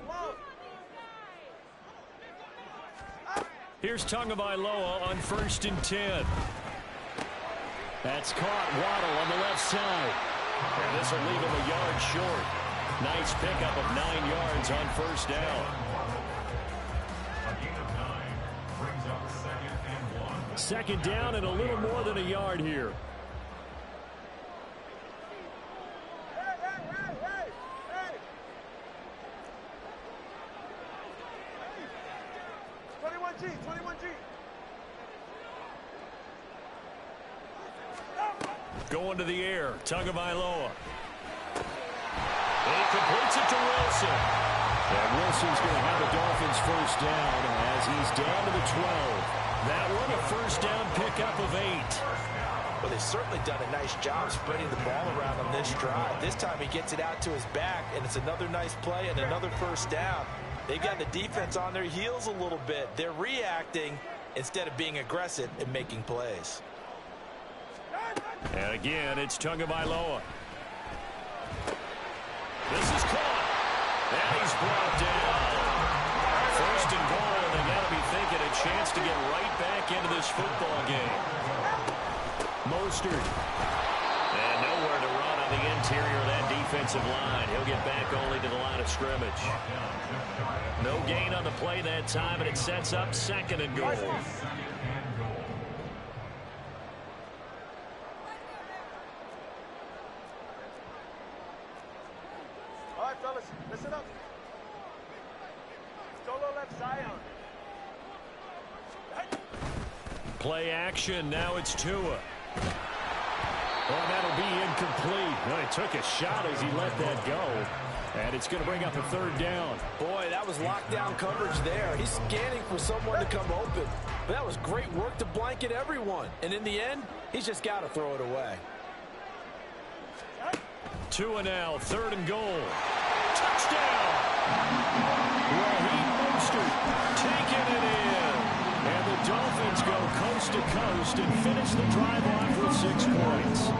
Here's Tagovailoa on 1st and 10. That's caught. Waddle on the left side. And this will leave him a yard short. Nice pickup of 9 yards on 1st down. A gain of 9 brings up 2nd and 1. 2nd down and a little more than a yard here. Hey. 21G. Going to the air. Tagovailoa. He completes it to Wilson. And Wilson's going to have the Dolphins 1st down as he's down to the 12. That one a 1st down pickup of 8. Well, they've certainly done a nice job spreading the ball around on this drive. This time he gets it out to his back, and it's another nice play and another 1st down. They've got the defense on their heels a little bit. They're reacting instead of being aggressive and making plays. And again, it's Tagovailoa. This is caught. And he's brought down. First and goal, and they got to be thinking a chance to get right back into this football game. Mostert. And nowhere to run on the interior of that defensive line. He'll get back only to the line of scrimmage. No gain on the play that time, and it sets up second and goal. All right, fellas, listen up. Solo left Zion. Play action. Now it's Tua. Well, that'll be incomplete. Well, he took a shot as he let that go. And it's going to bring up a third down. Boy, that was lockdown coverage there. He's scanning for someone to come open. But that was great work to blanket everyone. And in the end, he's just got to throw it away. Tua now, third and goal. Touchdown! Raheem Mostert taking it in. And the Dolphins go coast to coast and finish the drive off with 6 points.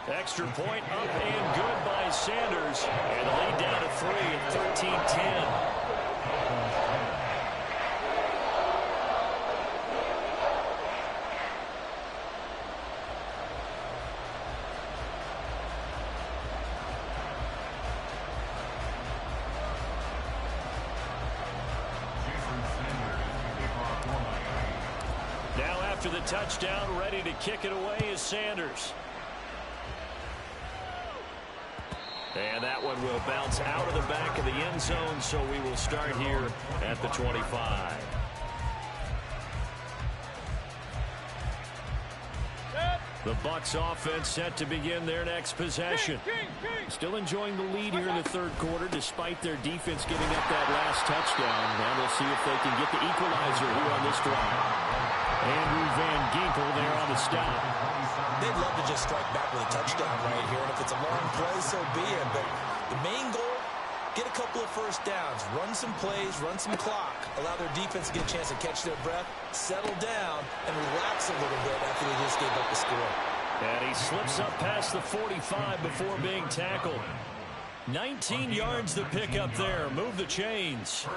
Extra point up and good by Sanders. And the lead down to 3 at 13-10. Now after the touchdown, ready to kick it away is Sanders. And that one will bounce out of the back of the end zone, so we will start here at the 25. The Bucs offense set to begin their next possession. Still enjoying the lead here in the third quarter despite their defense giving up that last touchdown. And we'll see if they can get the equalizer here on this drive. Andrew Van Ginkel there on the stop. They'd love to just strike back with a touchdown right here. And if it's a long play, so be it. But the main goal, get a couple of first downs, run some plays, run some clock, allow their defense to get a chance to catch their breath, settle down, and relax a little bit after they just gave up the score. And he slips up past the 45 before being tackled. 19 yards to pick up there. Move the chains.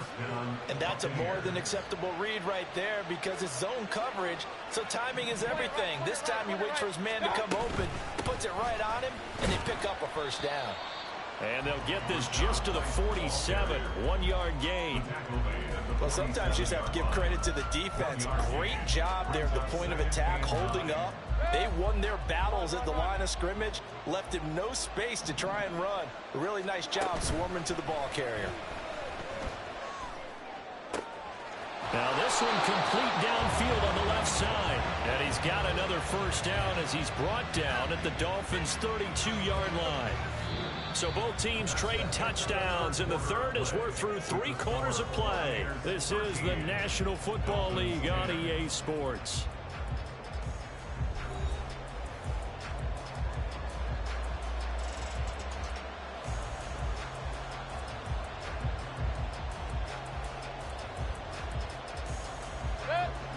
And that's a more than acceptable read right there because it's zone coverage, so timing is everything. This time he waits for his man to come open, puts it right on him, and they pick up a first down. And they'll get this just to the 47, 1-yard gain. Well, sometimes you just have to give credit to the defense. Great job there at the point of attack, holding up. They won their battles at the line of scrimmage, left him no space to try and run. A really nice job swarming to the ball carrier. Now this one complete downfield on the left side. And he's got another first down as he's brought down at the Dolphins' 32-yard line. So both teams trade touchdowns, and the third as we're through 3 quarters of play. This is the National Football League on EA Sports.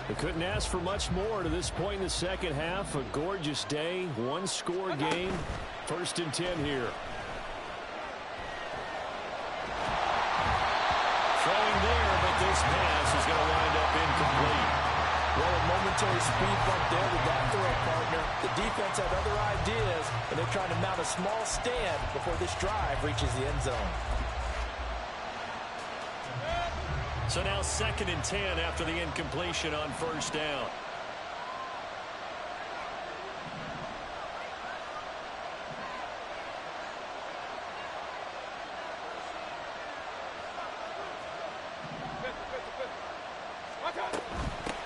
We couldn't ask for much more to this point in the second half. A gorgeous day, 1-score game. 1st and 10 here. Throwing there, but this pass is going to wind up incomplete. Well, a momentary speed bump there with that throw partner. The defense had other ideas, and they're trying to mount a small stand before this drive reaches the end zone. So now 2nd and 10 after the incompletion on first down.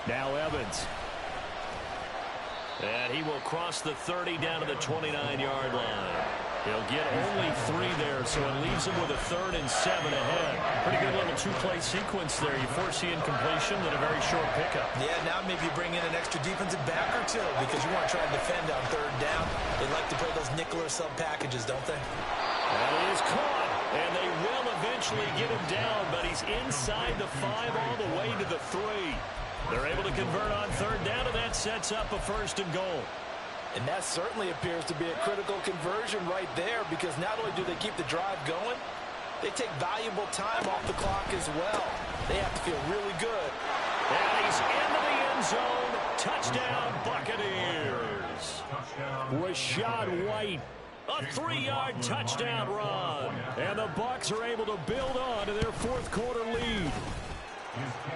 Now Evans. And he will cross the 30 down to the 29-yard line. He'll get only 3 there, so it leaves him with a 3rd and 7 ahead. Pretty good little 2-play sequence there. You force the incompletion, then a very short pickup. Yeah, now maybe you bring in an extra defensive back or two because you want to try and defend on 3rd down. They like to play those nickel or sub packages, don't they? And he is caught, and they will eventually get him down, but he's inside the 5 all the way to the 3. They're able to convert on 3rd down, and that sets up a 1st and goal. And that certainly appears to be a critical conversion right there, because not only do they keep the drive going, they take valuable time off the clock as well. They have to feel really good. And he's into the end zone. Touchdown, Buccaneers. Rashad White, a 3-yard touchdown run. And the Bucs are able to build on to their fourth quarter lead.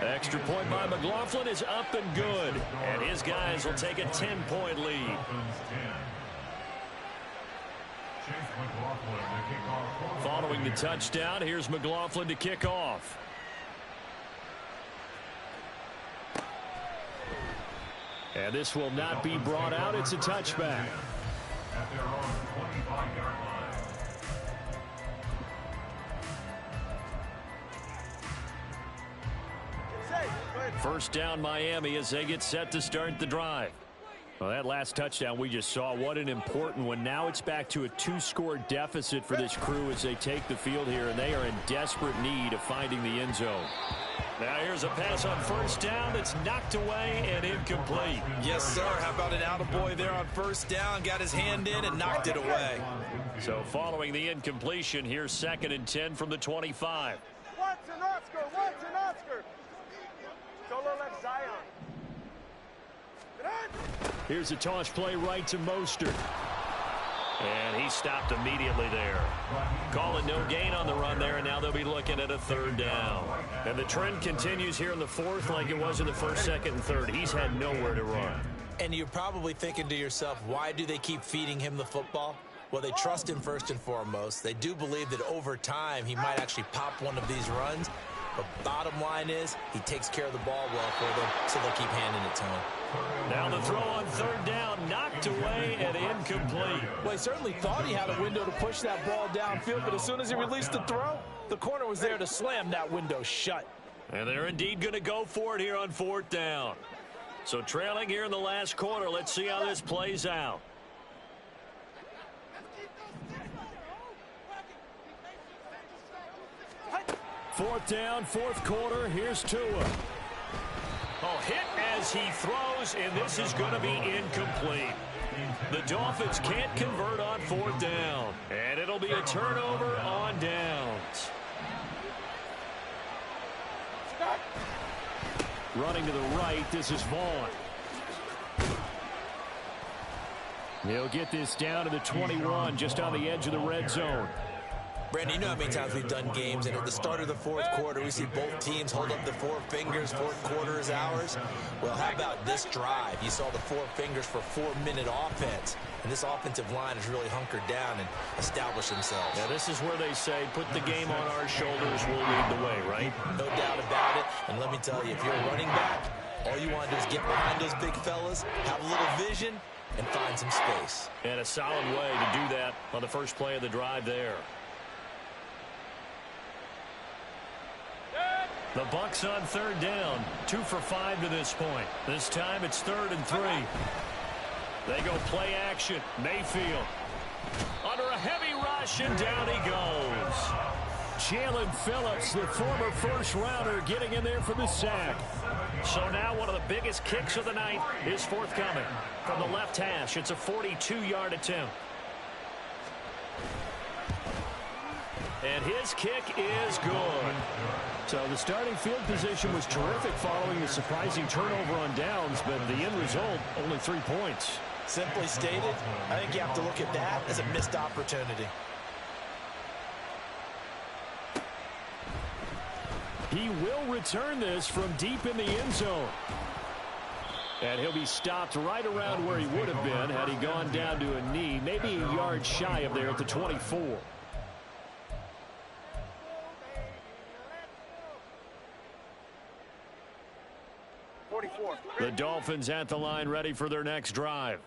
Extra point by McLaughlin is up and good. And his guys will take a 10-point lead. Following the touchdown, here's McLaughlin to kick off. And this will not be brought out. It's a touchback. At their own 25-yard line. First down Miami as they get set to start the drive. Well, that last touchdown we just saw, what an important one. Now it's back to a 2-score deficit for this crew as they take the field here, and they are in desperate need of finding the end zone. Now here's a pass on first down that's knocked away and incomplete. Yes, sir. How about an attaboy there on first down? Got his hand in and knocked it away. So following the incompletion, here's 2nd and 10 from the 25. Watch an Oscar, watch an Oscar. Solo left Zion. Here's a toss play right to Mostert. And he stopped immediately there. Calling no gain on the run there, and now they'll be looking at a 3rd down. And the trend continues here in the 4th like it was in the 1st, 2nd, and 3rd. He's had nowhere to run. And you're probably thinking to yourself, why do they keep feeding him the football? Well, they trust him first and foremost. They do believe that over time he might actually pop one of these runs. But bottom line is he takes care of the ball well for them, so they'll keep handing it to him. Now the throw on 3rd down, knocked away and incomplete. Well, he certainly thought he had a window to push that ball downfield, but as soon as he released the throw, the corner was there to slam that window shut. And they're indeed going to go for it here on 4th down. So trailing here in the last quarter, let's see how this plays out. Fourth down, 4th quarter. Here's Tua. Oh, hit as he throws, and this is going to be incomplete. The Dolphins can't convert on 4th down, and it'll be a turnover on downs. Running to the right, this is Vaughn. He'll get this down to the 21, just on the edge of the red zone. Brandon, you know how many times we've done games, and at the start of the 4th quarter, we see both teams hold up the 4 fingers, 4th quarter is ours. Well, how about this drive? You saw the 4 fingers for 4-minute offense, and this offensive line has really hunkered down and established themselves. Now, this is where they say, put the game on our shoulders, we'll lead the way, right? No doubt about it, and let me tell you, if you're a running back, all you want to do is get behind those big fellas, have a little vision, and find some space. And a solid way to do that on the first play of the drive there. The Bucs on 3rd down, 2 for 5 to this point. This time it's 3rd and 3. They go play action. Mayfield under a heavy rush, and down he goes. Jalen Phillips, the former first-rounder, getting in there for the sack. So now one of the biggest kicks of the night is forthcoming. From the left hash, it's a 42-yard attempt. And his kick is good. So the starting field position was terrific following the surprising turnover on downs, but the end result, only 3 points. Simply stated, I think you have to look at that as a missed opportunity. He will return this from deep in the end zone. And he'll be stopped right around where he would have been had he gone down to a knee, maybe a yard shy of there at the 24. The Dolphins at the line, ready for their next drive.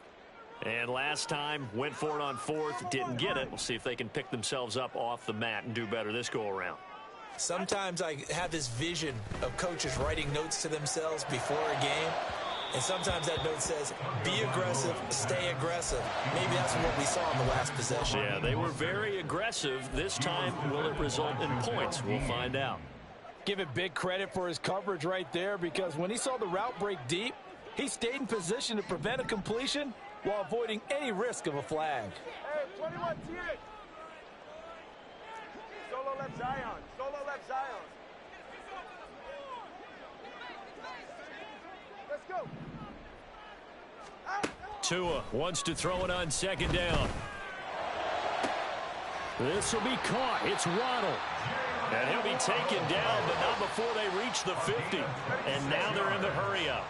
And last time, went for it on 4th, didn't get it. We'll see if they can pick themselves up off the mat and do better this go-around. Sometimes I have this vision of coaches writing notes to themselves before a game. And sometimes that note says, be aggressive, stay aggressive. Maybe that's what we saw in the last possession. Yeah, they were very aggressive. This time, will it result in points? We'll find out. Give it big credit for his coverage right there, because when he saw the route break deep, he stayed in position to prevent a completion while avoiding any risk of a flag. Hey, 21 TX. Solo left Zion. Solo left Zion. Let's go. Tua wants to throw it on second down. This will be caught. It's Waddle. And he'll be taken down, but not before they reach the 50. And now they're in the hurry-up.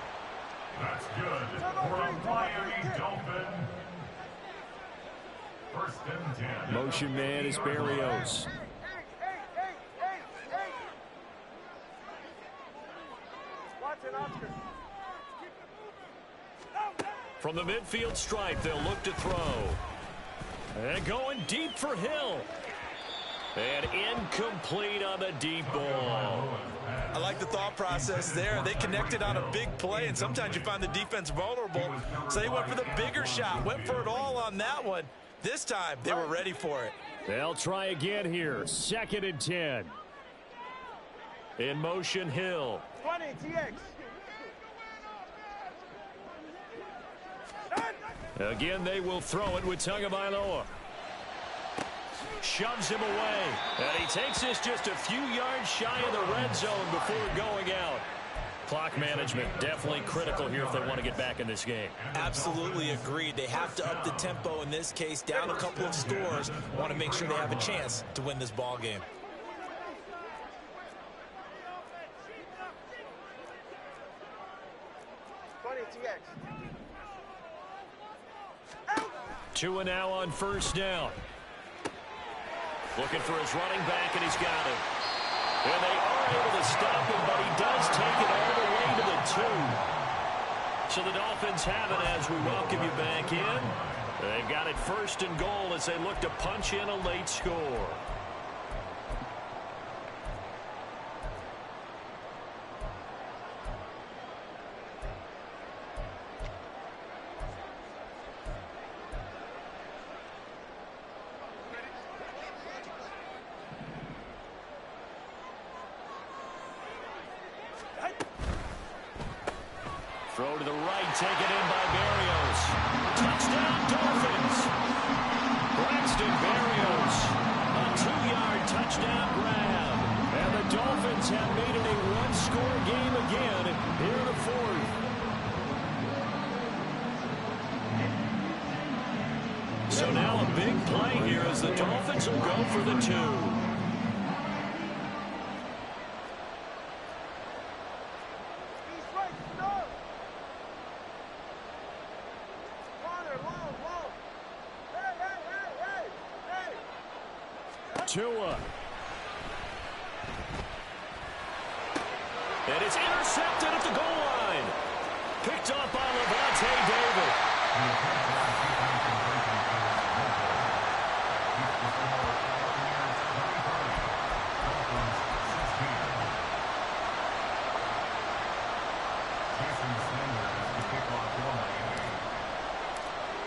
That's good for a Miami Dolphin. First and 10. Motion man is Berrios. Watson, Oscar. From the midfield stripe, they'll look to throw. And going deep for Hill. And incomplete on the deep ball. I like the thought process there. They connected on a big play, and sometimes you find the defense vulnerable. So they went for the bigger shot, went for it all on that one. This time, they were ready for it. They'll try again here. Second and 10. In motion, Hill. 20 TX. Again, they will throw it with Tagovailoa. Shoves him away. And he takes this just a few yards shy of the red zone before going out. Clock management definitely critical here if they want to get back in this game. Absolutely agreed. They have to up the tempo in this case, down a couple of scores. Want to make sure they have a chance to win this ball game. Tua now on first down. Looking for his running back, and he's got him. And they are able to stop him, but he does take it all the way to the 2. So the Dolphins have it as we welcome you back in. They've got it first and goal as they look to punch in a late score. Throw to the right, taken in by Berrios. Touchdown, Dolphins. Braxton Berrios, a 2-yard touchdown grab. And the Dolphins have made it a one-score game again here in the 4th. So now a big play here as the Dolphins will go for the 2. Tua. And it's intercepted at the goal line. Picked up by Levante David.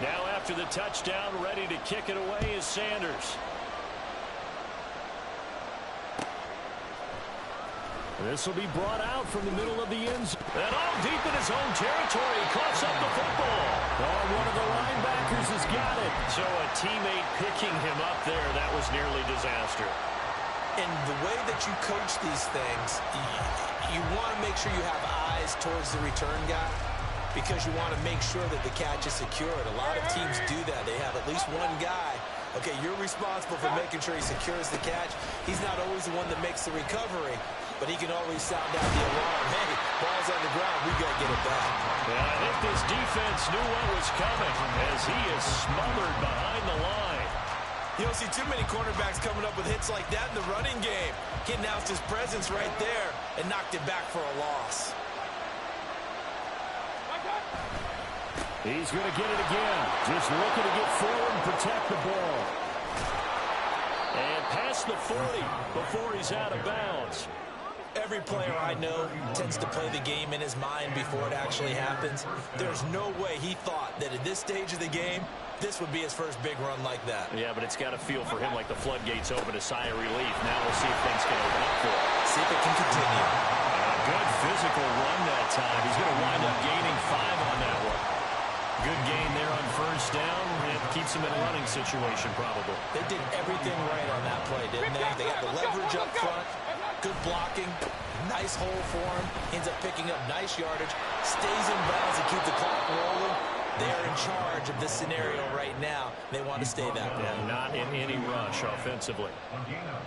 Now after the touchdown, ready to kick it away is Sanders. This will be brought out from the middle of the end zone. And all deep in his own territory. Coughs up the football. Oh, one of the linebackers has got it. So a teammate picking him up there. That was nearly disaster. And the way that you coach these things, you want to make sure you have eyes towards the return guy because you want to make sure that the catch is secured. A lot of teams do that. They have at least one guy. Okay, you're responsible for making sure he secures the catch. He's not always the one that makes the recovery, but he can always sound out the alarm. Hey, ball's on the ground. We got to get it back. Yeah, I think this defense knew what was coming as he is smothered behind the line. You don't see too many cornerbacks coming up with hits like that in the running game. He announced his presence right there and knocked it back for a loss. He's going to get it again. Just looking to get forward and protect the ball. And past the 40 before he's out of bounds. Every player I know tends to play the game in his mind before it actually happens. There's no way he thought that at this stage of the game, this would be his first big run like that. Yeah, but it's got to feel for him like the floodgates open, a sigh of relief. Now we'll see if things can open up for him. See if it can continue. A good physical run that time. He's going to wind up gaining 5 on that one. Good gain there on first. defense him in a running situation, probably. They did everything right on that play, didn't they? They got the leverage up front, good blocking, nice hole for him, ends up picking up nice yardage, stays in bounds to keep the clock rolling. They're in charge of this scenario right now. They want to stay that way. And not in any rush offensively.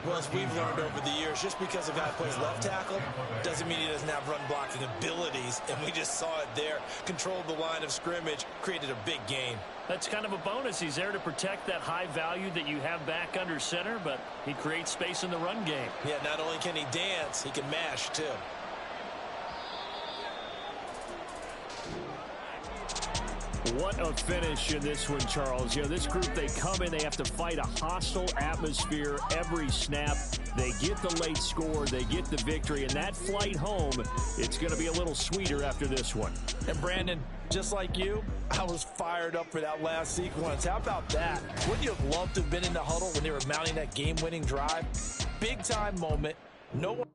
Well, as we've learned over the years, just because a guy plays left tackle doesn't mean he doesn't have run blocking abilities. And we just saw it there. Controlled the line of scrimmage, created a big gain. That's kind of a bonus. He's there to protect that high value that you have back under center, but he creates space in the run game. Yeah, not only can he dance, he can mash too. What a finish in this one, Charles. You know, this group, they come in, they have to fight a hostile atmosphere every snap. They get the late score, they get the victory, and that flight home, it's going to be a little sweeter after this one. And Brandon, just like you, I was fired up for that last sequence. How about that? Wouldn't you have loved to have been in the huddle when they were mounting that game-winning drive? Big-time moment. No one